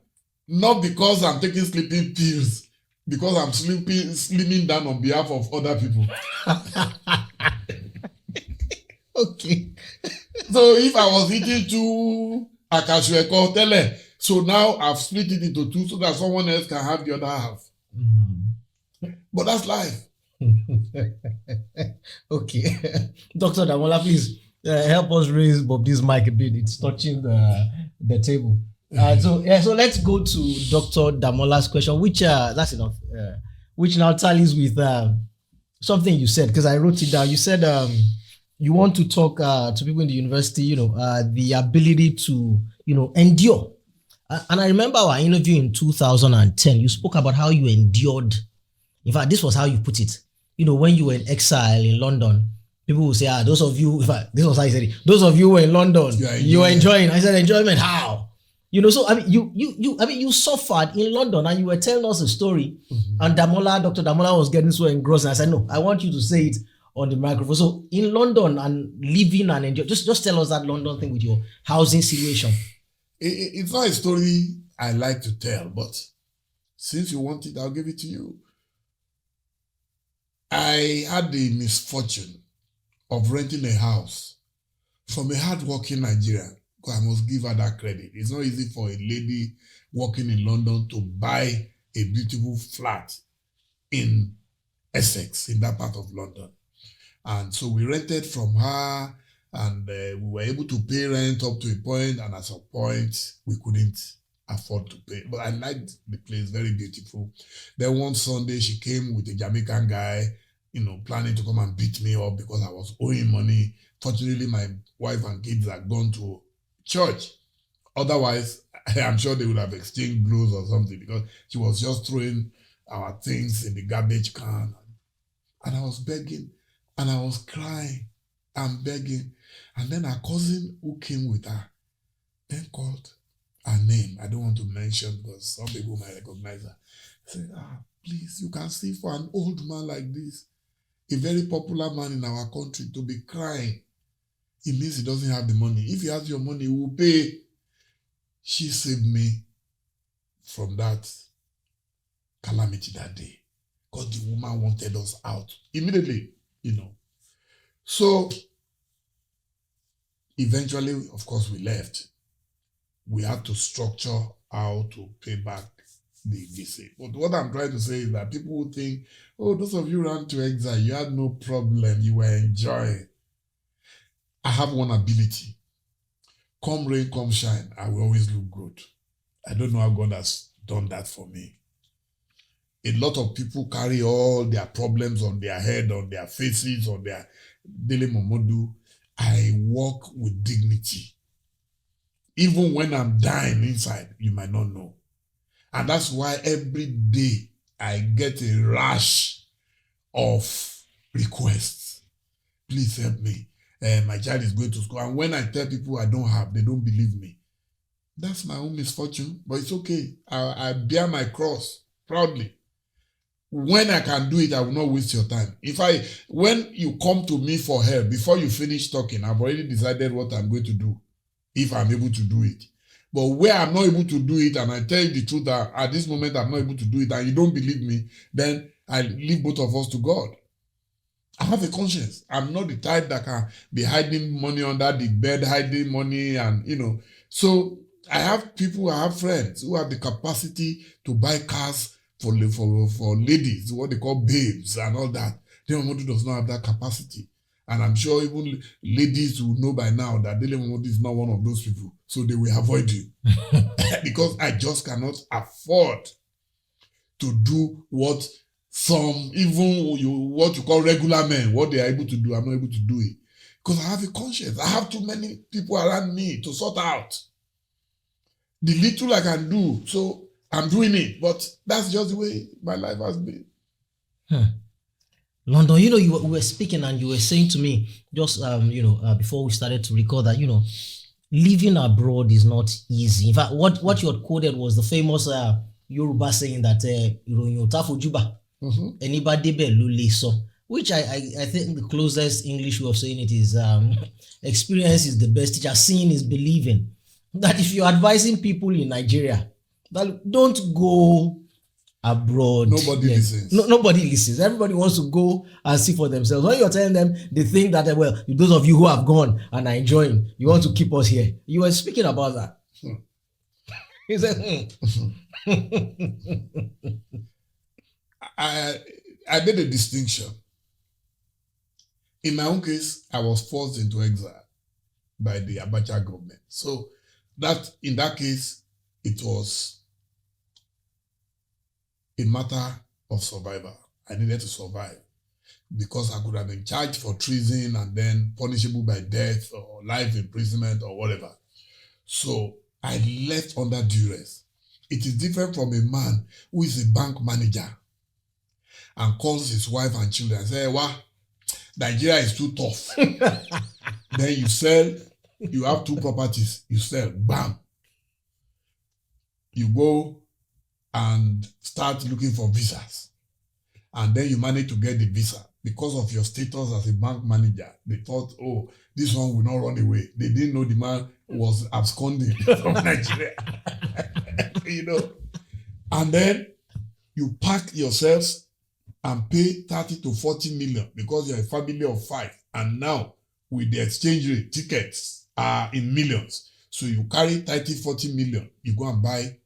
Not because I'm taking sleeping pills. Because I'm slimming down on behalf of other people. Okay. So if I was eating two akashueko tele, so now I've split it into two so that someone else can have the other half. Mm. But that's life. Okay. Dr. Damola, please help us raise Bob this mic a bit. It's touching the table. So let's go to Dr. Damola's question, which that's enough. Which now tallies with something you said, because I wrote it down. You said you want to talk to people in the university, the ability to endure. And I remember our interview in 2010. You spoke about how you endured. In fact, this was how you put it. When you were in exile in London, people will say, those of you. In fact, this was how you said it. Those of you who were in London, you were enjoying. I said, enjoyment how? So I mean, you suffered in London, and you were telling us a story, and Dr. Damola was getting so engrossed. And I said, no, I want you to say it on the microphone. So in London and living and enjoy, just tell us that London thing with your housing situation. It's not a story I like to tell, but since you want it, I'll give it to you. I had the misfortune of renting a house from a hardworking Nigerian. I must give her that credit. It's not easy for a lady working in London to buy a beautiful flat in Essex, in that part of London. And so we rented from her, and we were able to pay rent up to a point, and at some point, we couldn't afford to pay. But I liked the place, very beautiful. Then one Sunday, she came with a Jamaican guy, planning to come and beat me up because I was owing money. Fortunately, my wife and kids had gone to church. Otherwise, I'm sure they would have exchanged blows or something because she was just throwing our things in the garbage can. And I was begging and I was crying and begging. And then her cousin who came with her then called her name. I don't want to mention because some people might recognize her. Said, please, you can see for an old man like this, a very popular man in our country, to be crying. It means he doesn't have the money. If he has your money, he will pay. She saved me from that calamity that day. Because the woman wanted us out immediately, So, eventually, of course, we left. We had to structure how to pay back the visit. But what I'm trying to say is that people will think, those of you ran to exile, you had no problem, you were enjoying. I have one ability. Come rain, come shine, I will always look good. I don't know how God has done that for me. A lot of people carry all their problems on their head, on their faces, on their Dele Momodu, I walk with dignity. Even when I'm dying inside, you might not know. And that's why every day I get a rush of requests. Please help me. My child is going to school. And when I tell people I don't have, they don't believe me. That's my own misfortune, but it's okay. I bear my cross proudly. When I can do it, I will not waste your time. When you come to me for help, before you finish talking, I've already decided what I'm going to do, if I'm able to do it. But where I'm not able to do it, and I tell you the truth that at this moment I'm not able to do it, and you don't believe me, then I leave both of us to God. I have a conscience. I'm not the type that can be hiding money under the bed, hiding money, and So I have friends who have the capacity to buy cars for ladies, what they call babes and all that. Dele Momodu does not have that capacity. And I'm sure even ladies will know by now that Dele Momodu is not one of those people. So they will avoid you. Because I just cannot afford to do what what you call regular men, what they are able to do, I'm not able to do it. Because I have a conscience. I have too many people around me to sort out. The little I can do, so I'm doing it, but that's just the way my life has been. London, we were speaking and you were saying to me just, before we started to record that, living abroad is not easy. In fact, what you had quoted was the famous Yoruba saying that, which I think the closest English way of saying it is experience is the best teacher, seeing is believing. That if you're advising people in Nigeria, that don't go abroad. Nobody listens. Nobody listens. Everybody wants to go and see for themselves. When you're telling them, they think that, those of you who have gone and are enjoying, you want to keep us here. You were speaking about that. He said, I made a distinction. In my own case, I was forced into exile by the Abacha government. So that in that case, it was a matter of survival. I needed to survive because I could have been charged for treason and then punishable by death or life imprisonment or whatever. So I left under duress. It is different from a man who is a bank manager and calls his wife and children and says, Nigeria is too tough. Then you sell, you have 2 properties, you sell, bam. You go and start looking for visas. And then you manage to get the visa. Because of your status as a bank manager, they thought, this one will not run away. They didn't know the man was absconding from Nigeria. And then you pack yourselves and pay 30 to 40 million because you're a family of 5. And now, with the exchange rate, tickets are in millions. So you carry 30, 40 million. You go and buy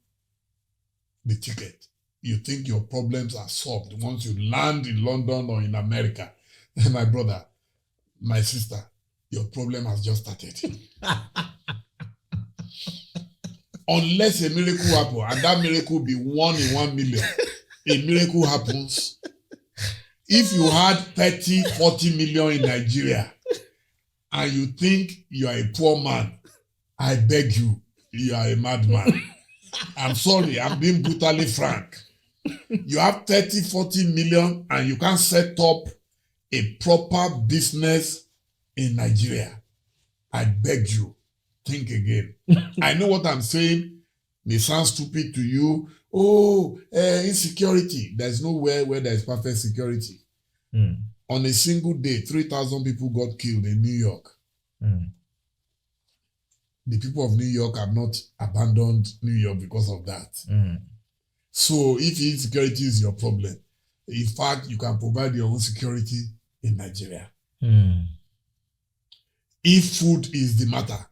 the ticket. You think your problems are solved once you land in London or in America. My brother, my sister, your problem has just started. Unless a miracle happens, and that miracle be 1 in 1 million, a miracle happens. If you had 30, 40 million in Nigeria and you think you are a poor man, I beg you, you are a madman. I'm sorry, I'm being brutally frank. You have 30, 40 million and you can't set up a proper business in Nigeria. I beg you, think again. I know what I'm saying may sound stupid to you. Insecurity. There's nowhere where there is perfect security. On a single day, 3,000 people got killed in New York. The people of New York have not abandoned New York because of that. So if insecurity is your problem, in fact, you can provide your own security in Nigeria. If food is the matter,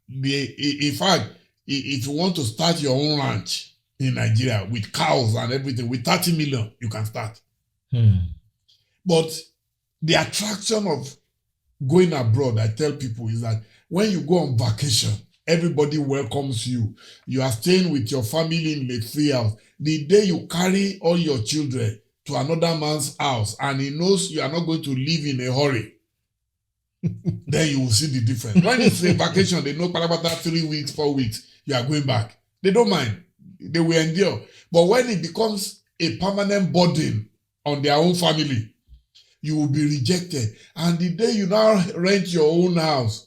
in fact, if you want to start your own ranch in Nigeria with cows and everything, with 30 million, you can start. But the attraction of going abroad, I tell people, is that when you go on vacation, everybody welcomes you. You are staying with your family in the free house. The day you carry all your children, to another man's house and he knows you are not going to live in a hurry, then you will see the difference. When it's a vacation, they know about 3 weeks, 4 weeks, you are going back. They don't mind. They will endure. But when it becomes a permanent burden on their own family, you will be rejected. And the day you now rent your own house,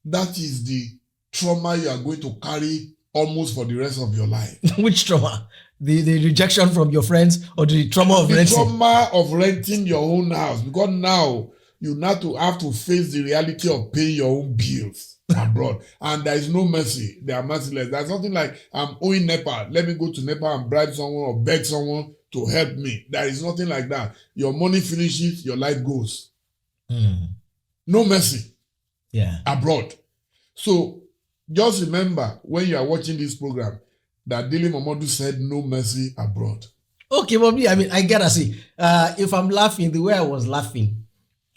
that is the trauma you are going to carry almost for the rest of your life. Which trauma? The rejection from your friends or the trauma of renting? The trauma of renting your own house, because now you have to face the reality of paying your own bills abroad. And there is no mercy. They are merciless. There's nothing like, I'm owing NEPA. Let me go to NEPA and bribe someone or beg someone to help me. There is nothing like that. Your money finishes, your life goes. No mercy. Yeah. Abroad. So just remember when you are watching this program that Dele Momodu said no mercy abroad. Okay, Bobby, I mean, I gotta see. If I'm laughing the way I was laughing,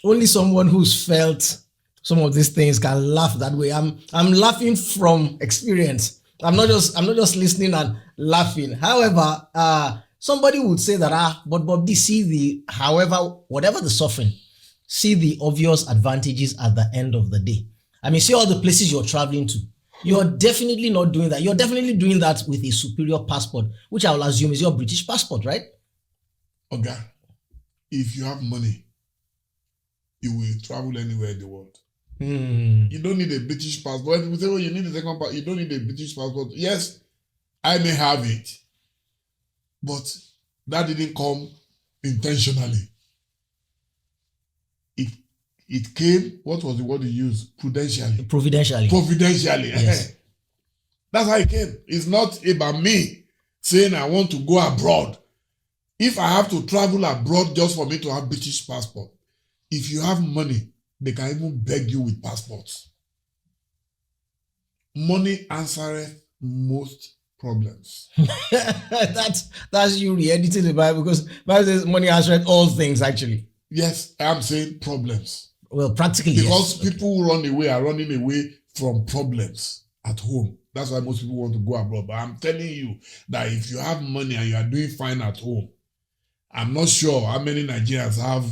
only someone who's felt some of these things can laugh that way. I'm laughing from experience. I'm not just listening and laughing. However, somebody would say that but Bobby, whatever the suffering, see the obvious advantages at the end of the day. I mean, see all the places you're traveling to. You're definitely not doing that. You're definitely doing that with a superior passport, which I will assume is your British passport, right? Okay. If you have money, you will travel anywhere in the world. You don't need a British passport. When people say, you need a second passport, you don't need a British passport. Yes, I may have it. But that didn't come intentionally. It came, what was the word you used? Providentially. Providentially. Yes. That's how it came. It's not about me saying I want to go abroad. If I have to travel abroad just for me to have British passport, if you have money, they can even beg you with passports. Money answereth most problems. That's you re-editing the Bible, because Bible says money answereth all things, actually. Yes, I'm saying problems. Well, practically, because yes. People who run away are running away from problems at home. That's why most people want to go abroad. But I'm telling you that if you have money and you are doing fine at home, I'm not sure how many Nigerians have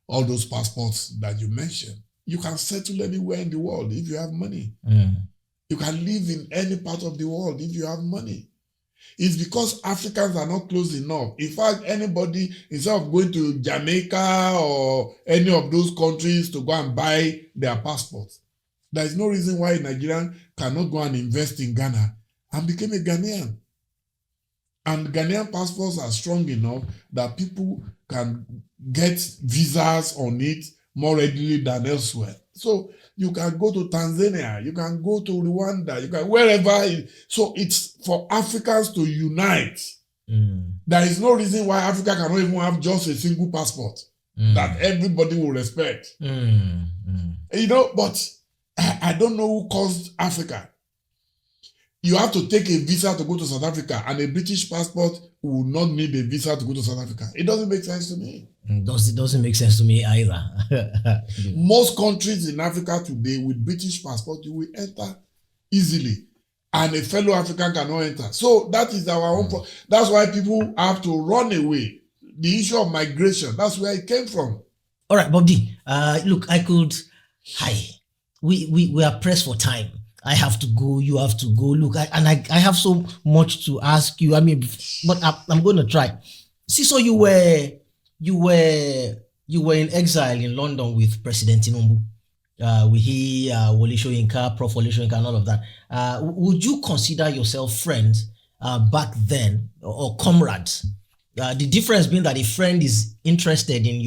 all those passports that you mentioned. You can settle anywhere in the world if you have money. You can live in any part of the world if you have money. It's because Africans are not close enough. In fact, anybody, instead of going to Jamaica or any of those countries to go and buy their passports, there is no reason why a Nigerian cannot go and invest in Ghana and become a Ghanaian. And Ghanaian passports are strong enough that people can get visas on it more readily than elsewhere. So you can go to Tanzania, you can go to Rwanda, you can wherever. So it's for Africans to unite. There is no reason why Africa cannot even have just a single passport that everybody will respect. But I don't know who caused Africa. You have to take a visa to go to South Africa, and a British passport will not need a visa to go to South Africa. It doesn't make sense to me. It doesn't make sense to me either. Most countries in Africa today with British passport, you will enter easily, and a fellow African cannot enter. So that is our own problem. That's why people have to run away. The issue of migration, that's where it came from. All right, Bob D. Look, we are pressed for time. I have to go, you have to go. Look, I have so much to ask you. I mean, but I'm going to try. See, so you were in exile in London with President Tinubu. With Wole Soyinka, Prof. Wole Soyinka, and all of that. Would you consider yourself friends back then, or comrades? The difference being that a friend is interested in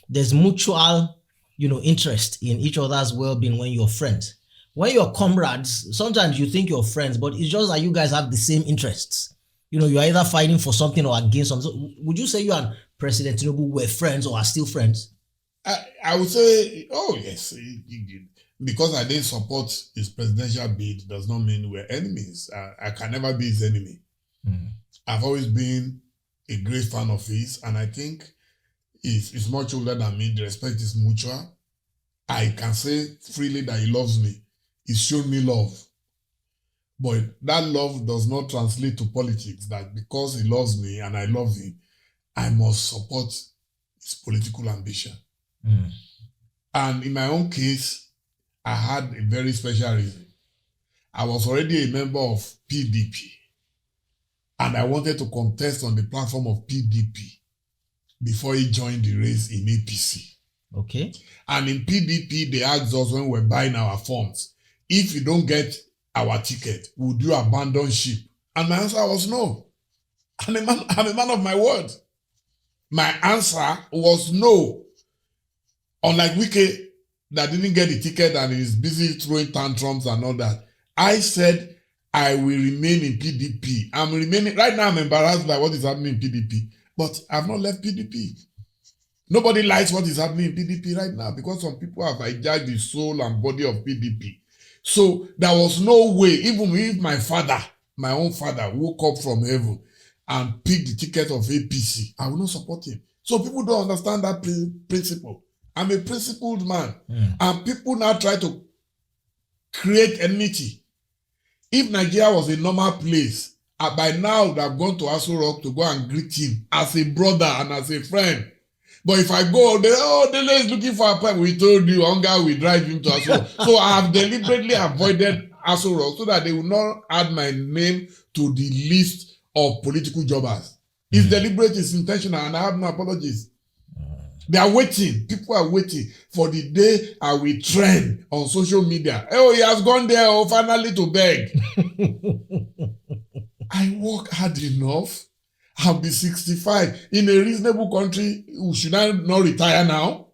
there's mutual, interest in each other's well-being when you're friends. When you're comrades, sometimes you think you're friends, but it's just that you guys have the same interests. You're either fighting for something or against something. So would you say you and President Tinubu were friends or are still friends? I would say, yes. Because I didn't support his presidential bid does not mean we're enemies. I can never be his enemy. I've always been a great fan of his, and I think he's much older than me. The respect is mutual. I can say freely that he loves me. He's shown me love. But that love does not translate to politics, that because he loves me and I love him, I must support his political ambition. And in my own case, I had a very special reason. I was already a member of PDP, and I wanted to contest on the platform of PDP before he joined the race in APC. Okay. And in PDP, they asked us when we were buying our forms, if you don't get our ticket, would you abandon ship? And my answer was no. I'm a man of my word. My answer was no. Unlike Wike, that didn't get the ticket and is busy throwing tantrums and all that, I said I will remain in PDP. I'm remaining. Right now, I'm embarrassed by what is happening in PDP, but I've not left PDP. Nobody likes what is happening in PDP right now because some people have hijacked the soul and body of PDP. So there was no way, even if my father, my own father, woke up from heaven and picked the ticket of APC, I will not support him. So people don't understand that principle. I'm a principled man. And people now try to create enmity. If Nigeria was a normal place, by now they have gone to Aso Rock to go and greet him as a brother and as a friend. But if I go, Dele is looking for a pipe. We told you, hunger will drive him to Aso Rock. So I have deliberately avoided Aso Rock so that they will not add my name to the list of political jobbers. It's deliberate, it's intentional, and I have no apologies. They are waiting. People are waiting for the day I will trend on social media. Oh, he has gone there, finally to beg. I work hard enough. I'll be 65. In a reasonable country, should I not retire now?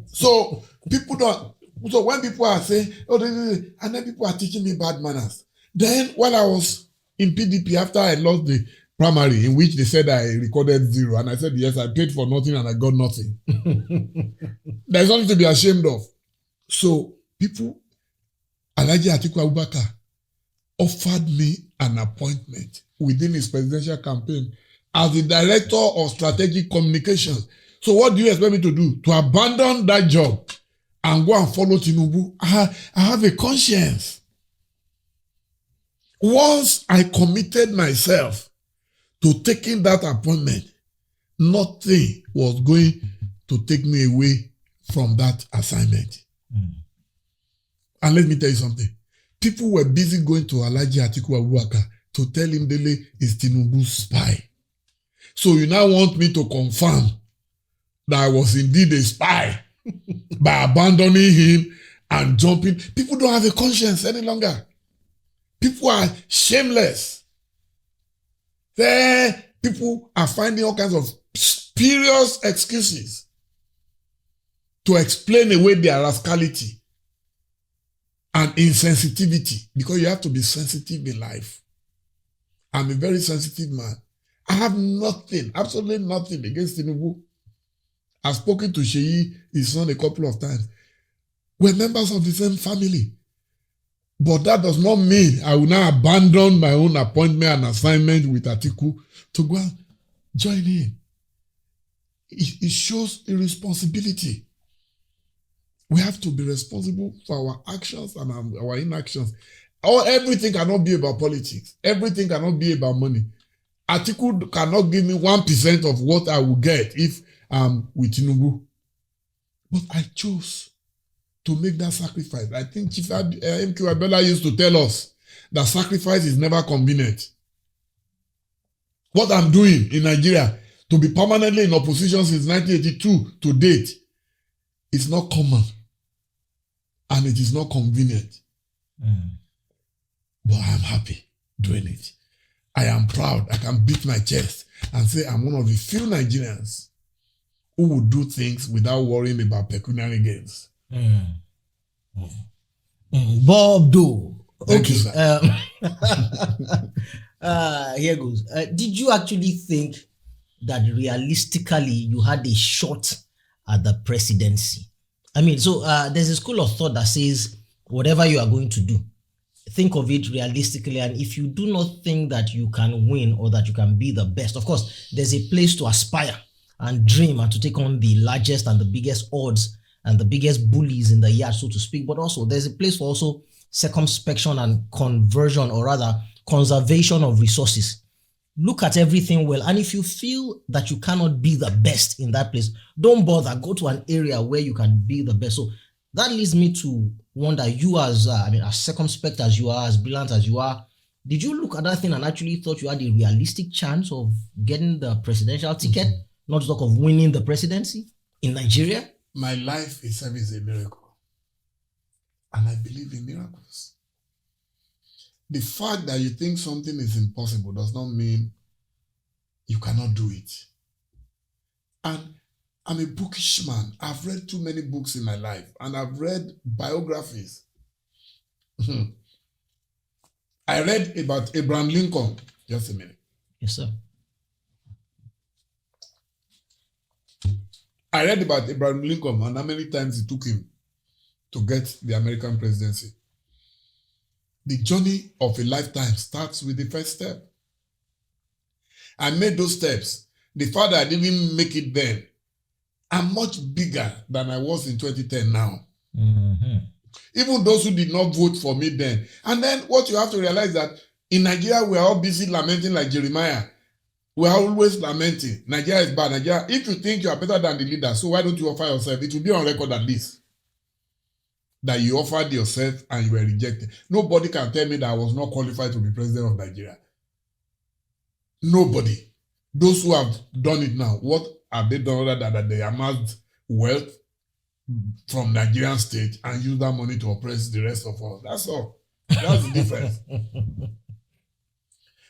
So people don't. So when people are saying, and then people are teaching me bad manners. Then while I was in PDP, after I lost the primary, in which they said I recorded 0, and I said, yes, I paid for nothing and I got nothing. There's nothing to be ashamed of. So people, Alhaji Atiku Abubakar offered me an appointment within his presidential campaign as the director of strategic communications. So what do you expect me to do? To abandon that job and go and follow Tinubu? I have a conscience. Once I committed myself to taking that appointment, nothing was going to take me away from that assignment. And let me tell you something. People were busy going to Alhaji Atiku Abubakar to tell him Dele is Tinubu's spy. So you now want me to confirm that I was indeed a spy by abandoning him and jumping. People don't have a conscience any longer. People are shameless. People are finding all kinds of spurious excuses to explain away their rascality and insensitivity, because you have to be sensitive in life. I'm a very sensitive man. I have nothing, absolutely nothing against Tinubu. I've spoken to Sheyi, his son, a couple of times. We're members of the same family. But that does not mean I will now abandon my own appointment and assignment with Atiku to go and join him. It shows irresponsibility. We have to be responsible for our actions and our inactions. Everything cannot be about politics. Everything cannot be about money. Atiku cannot give me 1% of what I will get if I'm with Tinubu. But I chose to make that sacrifice. I think Chief MQ Abela used to tell us that sacrifice is never convenient. What I'm doing in Nigeria, to be permanently in opposition since 1982 to date, is not common. And it is not convenient. But I'm happy doing it. I am proud. I can beat my chest and say I'm one of the few Nigerians who will do things without worrying about pecuniary gains. Bob Do. Thank you, sir. Here goes. Did you actually think that realistically you had a shot at the presidency? I mean, so there's a school of thought that says whatever you are going to do, think of it realistically, and if you do not think that you can win or that you can be the best, of course, there's a place to aspire and dream and to take on the largest and the biggest odds and the biggest bullies in the yard, so to speak. But also, there's a place for also circumspection and conversion, or rather, conservation of resources. look at everything well. And if you feel that you cannot be the best in that place, don't bother. Go to an area where you can be the best. So that leads me to wonder, you as, as circumspect as you are, as brilliant as you are, did you look at that thing and actually thought you had a realistic chance of getting the presidential ticket, not to talk of winning the presidency in Nigeria? My life itself is a miracle. And I believe in miracles. The fact that you think something is impossible does not mean you cannot do it. And I'm a bookish man. I've read too many books in my life, and I've read biographies. I read about Abraham Lincoln. Just a minute. Yes, sir. I read about Abraham Lincoln and how many times it took him to get the American presidency. The journey of a lifetime starts with the first step. I made those steps. The fact that I didn't make it then, I'm much bigger than I was in 2010 now. Mm-hmm. Even those who did not vote for me then. And then what you have to realize that in Nigeria, we are all busy lamenting like Jeremiah. We are always lamenting. Nigeria is bad. Nigeria, if you think you are better than the leader, so why don't you offer yourself? It will be on record at least that you offered yourself and you were rejected. Nobody can tell me that I was not qualified to be president of Nigeria. Nobody. Those who have done it now, what have they done other than that they amassed wealth from Nigerian state and use that money to oppress the rest of us? That's all. That's the difference.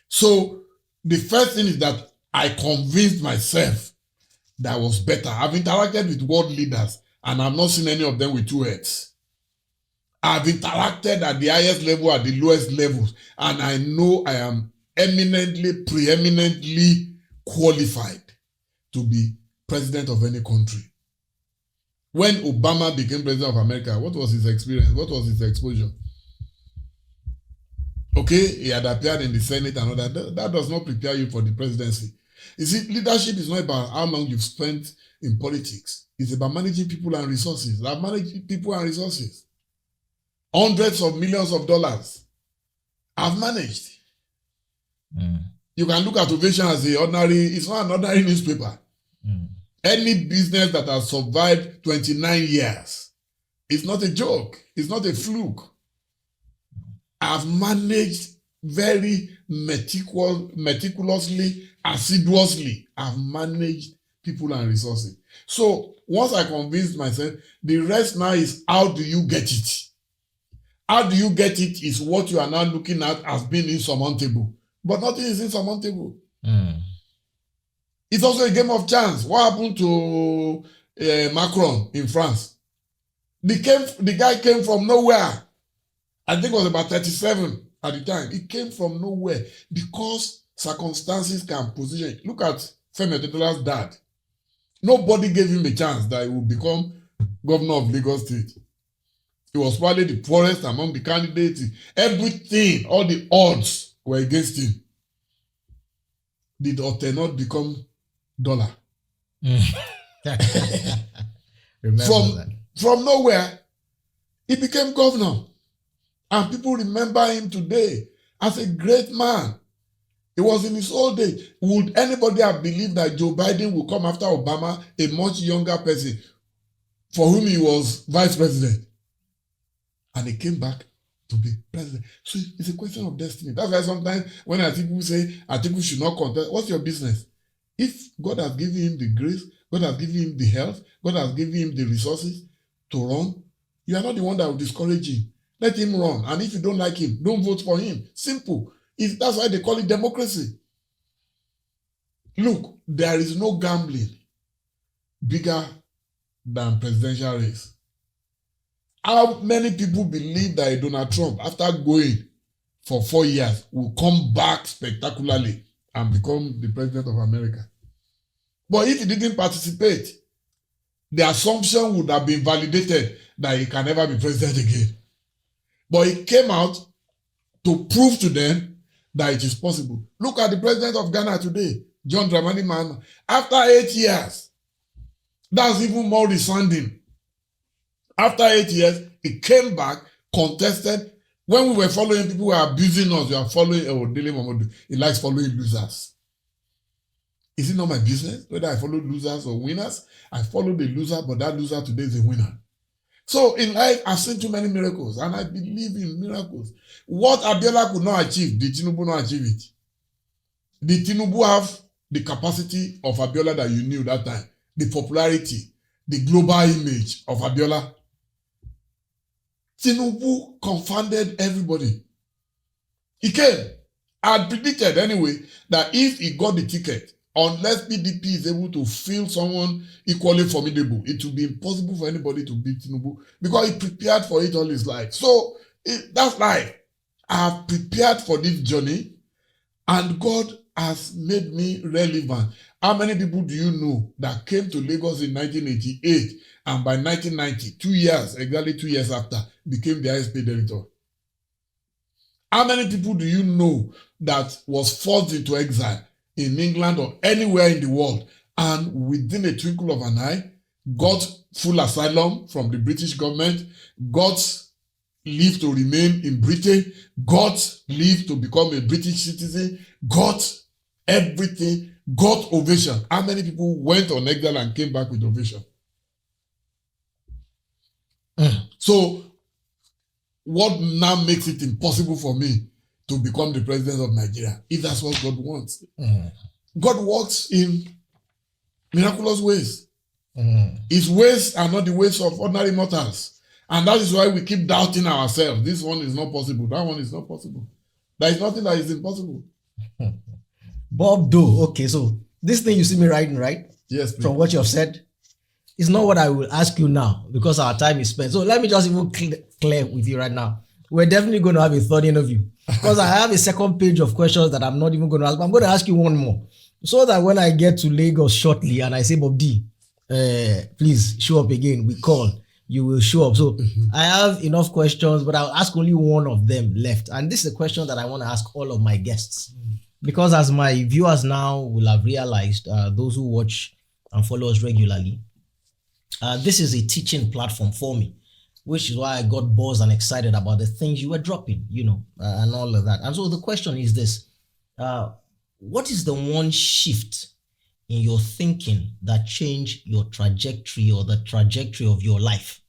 So the first thing is that I convinced myself that I was better. I've interacted with world leaders and I've not seen any of them with two heads. I've interacted at the highest level, at the lowest levels, and I know I am eminently, preeminently qualified to be president of any country. When Obama became president of America, what was his experience? What was his exposure? Okay, he had appeared in the Senate and all that. That does not prepare you for the presidency. You see, leadership is not about how long you've spent in politics. It's about managing people and resources. I've managed people and resources. Hundreds of millions of dollars I've managed. You can look at Ovation as it's not an ordinary newspaper. Any business that has survived 29 years, it's not a joke. It's not a fluke. I've managed very meticulously, assiduously. I've managed people and resources. So once I convinced myself, the rest now is how do you get it? How do you get it is what you are now looking at as being insurmountable. But nothing is insurmountable. It's also a game of chance. What happened to Macron in France? The guy came from nowhere. I think it was about 37 at the time. He came from nowhere because circumstances can position. Look at Femi Adedola's dad. Nobody gave him a chance that he would become governor of Lagos State. He was probably the poorest among the candidates. Everything, all the odds were against him. Did Ote not become dollar? From nowhere, he became governor. And people remember him today as a great man. It was in his old days. Would anybody have believed that Joe Biden would come after Obama, a much younger person, for whom he was vice president? And he came back to be president. So it's a question of destiny. That's why sometimes when people say Atiku should not contest, what's your business? If God has given him the grace, God has given him the health, God has given him the resources to run, you are not the one that will discourage him. Let him run. And if you don't like him, don't vote for him. Simple. That's why they call it democracy. Look, there is no gambling bigger than presidential race. How many people believe that Donald Trump, after going for 4 years, will come back spectacularly and become the president of America? But if he didn't participate, the assumption would have been validated that he can never be president again. But he came out to prove to them that it is possible. Look at the president of Ghana today, John Dramani Mahama. After 8 years, that's even more resounding. After 8 years, he came back, contested. When we were following people who were abusing us, we are following Dele Momodu. He likes following losers. Is it not my business whether I follow losers or winners? I follow the loser, but that loser today is a winner. So in life, I've seen too many miracles, and I believe in miracles. What Abiola could not achieve, did Tinubu not achieve it? Did Tinubu have the capacity of Abiola that you knew that time? The popularity, the global image of Abiola? Tinubu confounded everybody. He came. I had predicted anyway that if he got the ticket, unless PDP is able to fill someone equally formidable, it will be impossible for anybody to beat Tinubu because he prepared for it all his life. So that's life. I have prepared for this journey and God has made me relevant. How many people do you know that came to Lagos in 1988 and by 1990, exactly 2 years after, became the highest paid editor? How many people do you know that was forced into exile in England or anywhere in the world and within a twinkle of an eye got full asylum from the British government, got leave to remain in Britain, got leave to become a British citizen, got everything, got ovation? How many people went on exile and came back with ovation? So what now makes it impossible for me to become the president of Nigeria if that's what God wants? God works in miraculous ways. His ways are not the ways of ordinary mortals. And that is why we keep doubting ourselves. This one is not possible. That one is not possible. There is nothing that is impossible. Bob Doe. Okay, so this thing you see me writing, right? Yes, please. From what you have said, it's not what I will ask you now because our time is spent. So let me just even clear with you right now. We're definitely going to have a third interview because I have a second page of questions that I'm not even going to ask. I'm going to ask you one more so that when I get to Lagos shortly and I say, Bob D, please show up again, we call, you will show up. So I have enough questions, but I'll ask only one of them left. And this is a question that I want to ask all of my guests because as my viewers now will have realized, those who watch and follow us regularly, this is a teaching platform for me, which is why I got buzzed and excited about the things you were dropping, and all of that. And so the question is this, what is the one shift in your thinking that changed your trajectory or the trajectory of your life?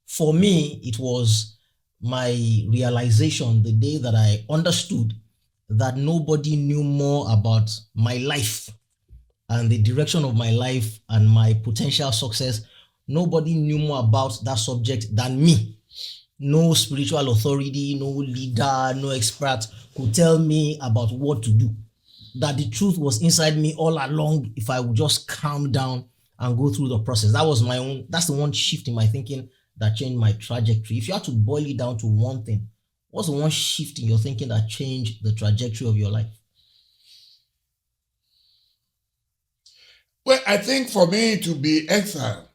For me, it was my realization the day that I understood that nobody knew more about my life and the direction of my life and my potential success. Nobody knew more about that subject than me. No spiritual authority, no leader, no expert could tell me about what to do. That the truth was inside me all along if I would just calm down and go through the process. That's the one shift in my thinking that changed my trajectory. If you had to boil it down to one thing, what's the one shift in your thinking that changed the trajectory of your life? Well, I think for me to be exile,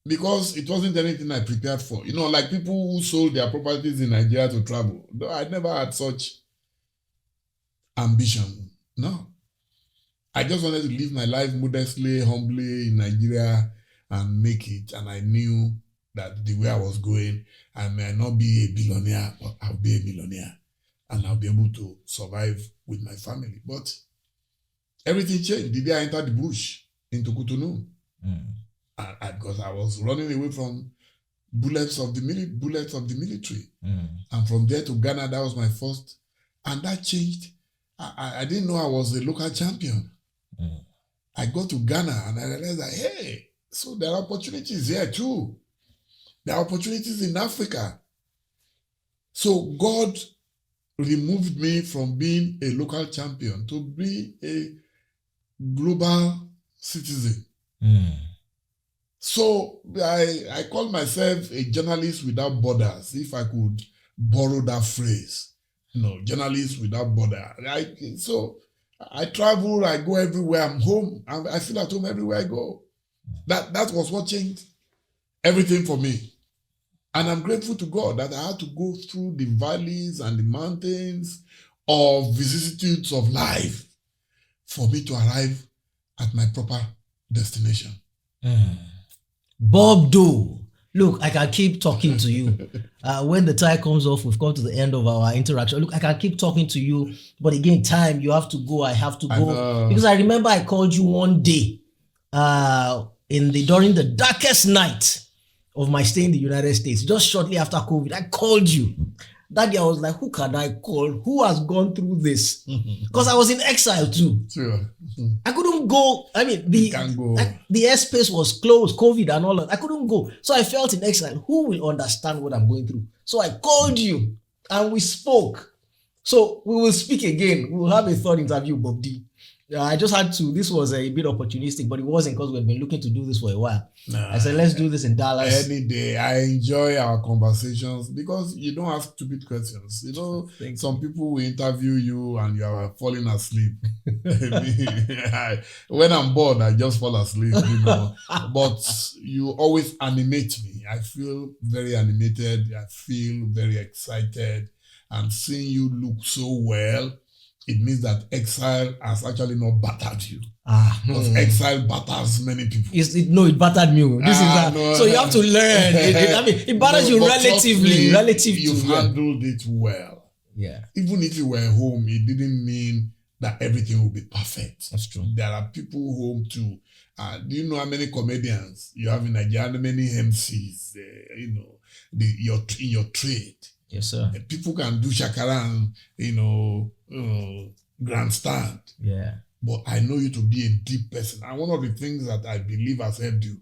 because it wasn't anything I prepared for. Like people who sold their properties in Nigeria to travel. I never had such ambition. No. I just wanted to live my life modestly, humbly in Nigeria and make it. And I knew that the way I was going, I may not be a billionaire, but I'll be a millionaire. And I'll be able to survive with my family. But everything changed the day I entered the bush into Cotonou. Because I was running away from bullets of the military. And from there to Ghana, that was my first. And that changed. I didn't know I was a local champion. I got to Ghana and I realized that, hey, so there are opportunities here too. There are opportunities in Africa. So God removed me from being a local champion to be a global citizen. So I call myself a journalist without borders, if I could borrow that phrase. Journalist without border. So I travel, I go everywhere, I'm home, I feel at home everywhere I go. That was what changed everything for me. And I'm grateful to God that I had to go through the valleys and the mountains of vicissitudes of life for me to arrive at my proper destination. Bob Doe, Look, I can keep talking to you. When the tie comes off, we've come to the end of our interaction. Look, I can keep talking to you, but again, time, you have to go. I have to go. Because I remember I called you one day during the darkest night of my stay in the United States, just shortly after COVID. I called you. That day I was like, who can I call? Who has gone through this? Because I was in exile too. Sure. I couldn't go. I mean, the airspace was closed, COVID and all that. I couldn't go. So I felt in exile. Who will understand what I'm going through? So I called you and we spoke. So we will speak again. We will have a third interview, Bob D. I just had to, this was a bit opportunistic, but it wasn't because we've been looking to do this for a while. I said, let's do this in Dallas. Any day. I enjoy our conversations because you don't ask stupid questions. You know, some people will interview you and you are falling asleep. When I'm bored, I just fall asleep, you know. But you always animate me. I feel very animated. I feel very excited. And seeing you look so well, it means that exile has actually not battered you. Because exile batters many people. It battered me. So you have to learn. It batters you relatively. You've handled it well. Yeah. Even if you were home, it didn't mean that everything will be perfect. That's true. There are people home too. Do you know how many comedians you have in Nigeria? How many MCs? In your trade. Yes, sir. People can do shakara and, grandstand. Yeah. But I know you to be a deep person. And one of the things that I believe has helped you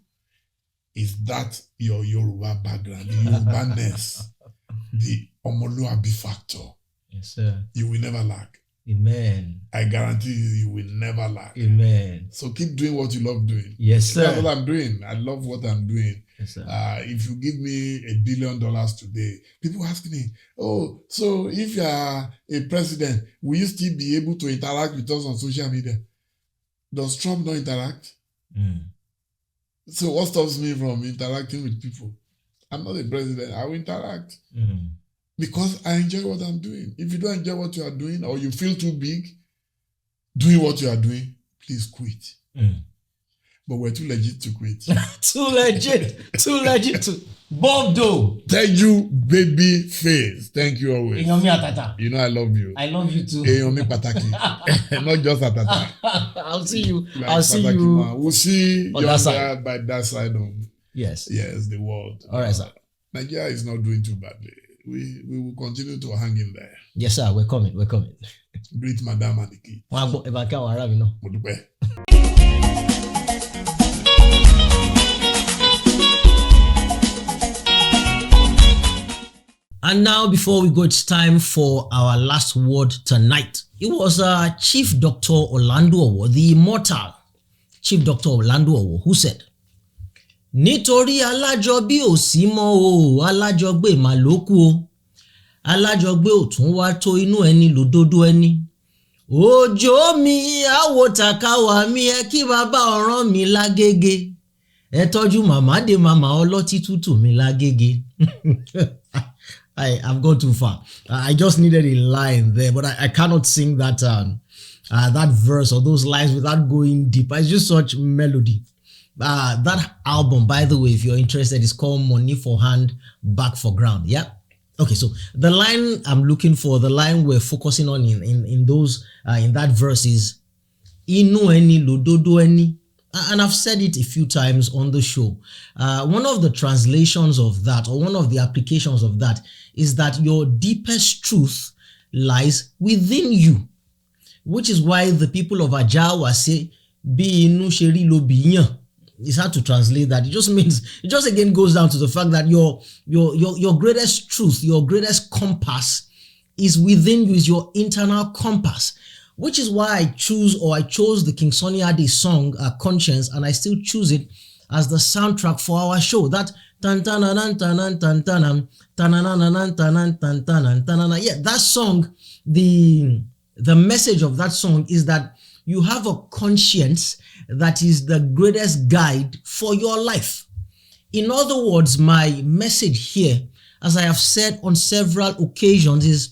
is that your Yoruba background, the Yoruba-ness, the Omoluabi factor. Yes, sir. You will never lack. Amen. I guarantee you will never lack. Amen. So keep doing what you love doing. Yes, sir. That's what I'm doing. I love what I'm doing. Yes, sir. If you give me $1 billion today, people ask me, oh, so if you are a president, will you still be able to interact with us on social media? Does Trump not interact? So what stops me from interacting with people? I'm not a president. I will interact. Because I enjoy what I'm doing. If you don't enjoy what you are doing or you feel too big doing what you are doing, please quit. But we're too legit to quit. Too legit to Bob Do. Thank you, baby face. Thank you always. You know I love you. I love you too. Pataki. Not just atata. I'll see you. Like I'll see Pataki, you. Man. We'll see on you that side. by that side of yes, the world. All right, sir. Nigeria is not doing too badly. We will continue to hang in there. Yes, sir. We're coming. Greet Madam and the kid. Modupe. And now, before we go, it's time for our last word tonight. It was Chief Dr. Orlando Owo, the immortal Chief Dr. Orlando Owo, who said, nítorí alájọbí ò sí mọ́ o, alájọgbé mà ló kù o, alájọgbé ò tún wá tó inú ẹni lódodo ẹni. Òjò mi àwòtàkàwà mi ẹ kí bàbá ọ̀ràn mi lágége, ẹ tọ́jú màmá dé màmá ọlọ́tí tútù mi lágége. I've gone too far. I just needed a line there, but I cannot sing that that verse or those lines without going deep. It's just such melody. That album, by the way, if you're interested, is called Money for Hand, Back for Ground. Yeah. Okay, so the line I'm looking for, the line we're focusing on in those in that verse is Inu eni lododo eni. And I've said it a few times on the show. One of the translations of that, or one of the applications of that, is that your deepest truth lies within you, which is why the people of Ajawa say, "Bi inu sheri lo biyan." It's hard to translate that. It just means, it just again goes down to the fact that your greatest truth, your greatest compass is within you, is your internal compass. Which is why I chose the King Sunny Ade song, Conscience, and I still choose it as the soundtrack for our show. That yeah, that song, the message of that song is that you have a conscience that is the greatest guide for your life. In other words, my message here, as I have said on several occasions, is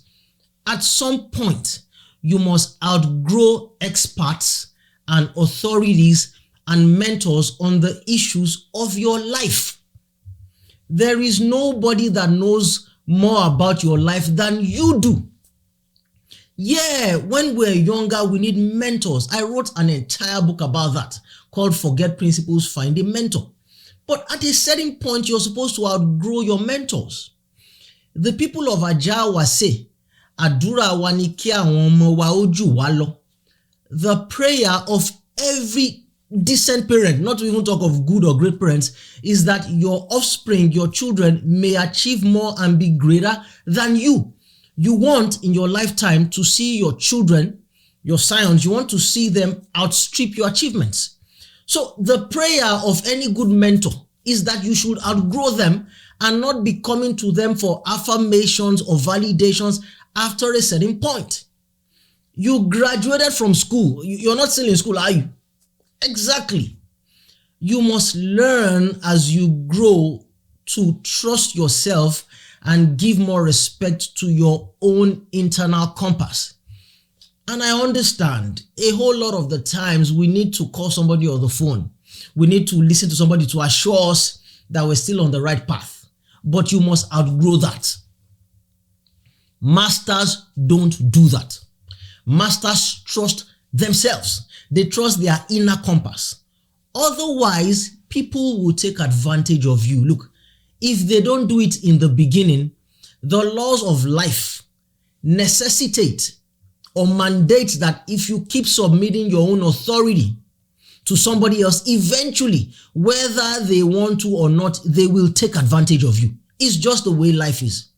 at some point, you must outgrow experts and authorities and mentors on the issues of your life. There is nobody that knows more about your life than you do. Yeah, when we're younger, we need mentors. I wrote an entire book about that called Forget Principles, Find a Mentor. But at a certain point, you're supposed to outgrow your mentors. The people of Ajawa say, Adura wa ni ki awon omo wa oju wa lo. The prayer of every decent parent, not to even talk of good or great parents, is that your offspring, your children, may achieve more and be greater than you. You want in your lifetime to see your children, your scions, you want to see them outstrip your achievements. So the prayer of any good mentor is that you should outgrow them and not be coming to them for affirmations or validations after a certain point. You graduated from school. You're not still in school, are you? Exactly. You must learn as you grow to trust yourself and give more respect to your own internal compass. And I understand a whole lot of the times we need to call somebody on the phone. We need to listen to somebody to assure us that we're still on the right path. But you must outgrow that. Masters don't do that. Masters trust themselves. They trust their inner compass. Otherwise, people will take advantage of you. Look, if they don't do it in the beginning, the laws of life necessitate or mandate that if you keep submitting your own authority to somebody else, eventually, whether they want to or not, they will take advantage of you. It's just the way life is.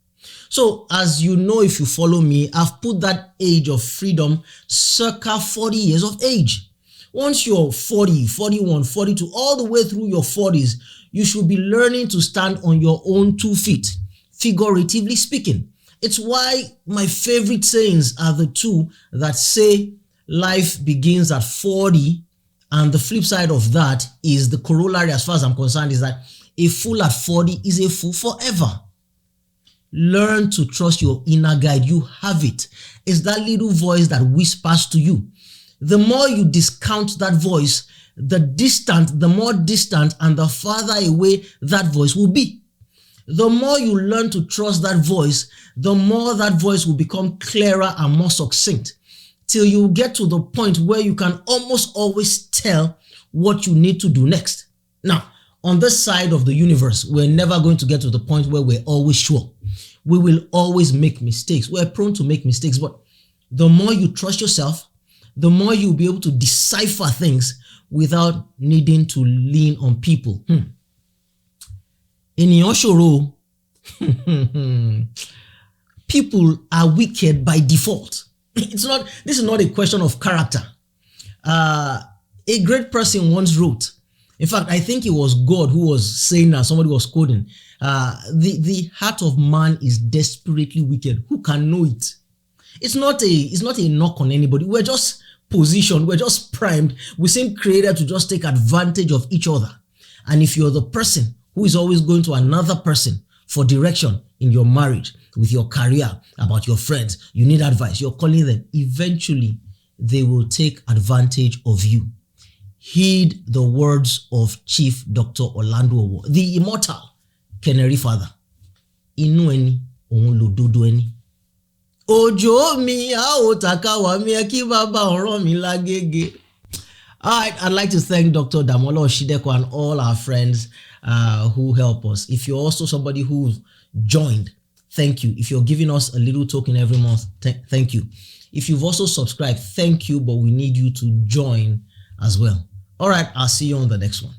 So, as you know, if you follow me, I've put that age of freedom circa 40 years of age. Once you're 40, 41, 42, all the way through your 40s, you should be learning to stand on your own 2 feet, figuratively speaking. It's why my favorite sayings are the two that say life begins at 40, and the flip side of that is the corollary, as far as I'm concerned, is that a fool at 40 is a fool forever. Learn to trust your inner guide. You have it. It's that little voice that whispers to you. The more you discount that voice, the more distant and the farther away that voice will be. The more you learn to trust that voice, the more that voice will become clearer and more succinct, till you get to the point where you can almost always tell what you need to do next. Now, on this side of the universe, we're never going to get to the point where we're always sure. We will always make mistakes. We're prone to make mistakes, but the more you trust yourself, the more you'll be able to decipher things without needing to lean on people. In Yoshoro, people are wicked by default. This is not a question of character. A great person once wrote, in fact, I think it was God who was saying that, somebody was quoting, the heart of man is desperately wicked. Who can know it? It's not a knock on anybody. We're just positioned. We're just primed. We seem created to just take advantage of each other. And if you're the person who is always going to another person for direction in your marriage, with your career, about your friends, you need advice, you're calling them, eventually they will take advantage of you. Heed the words of Chief Dr. Orlando Owo, the immortal Canary Father. Inu eni, ohun lododo eni. Ojo mi a o takawa mi eki baba oran mi lagege. All right, I'd like to thank Dr. Damola Oshideko and all our friends who help us. If you're also somebody who joined, thank you. If you're giving us a little token every month, thank you. If you've also subscribed, thank you, but we need you to join as well. All right, I'll see you on the next one.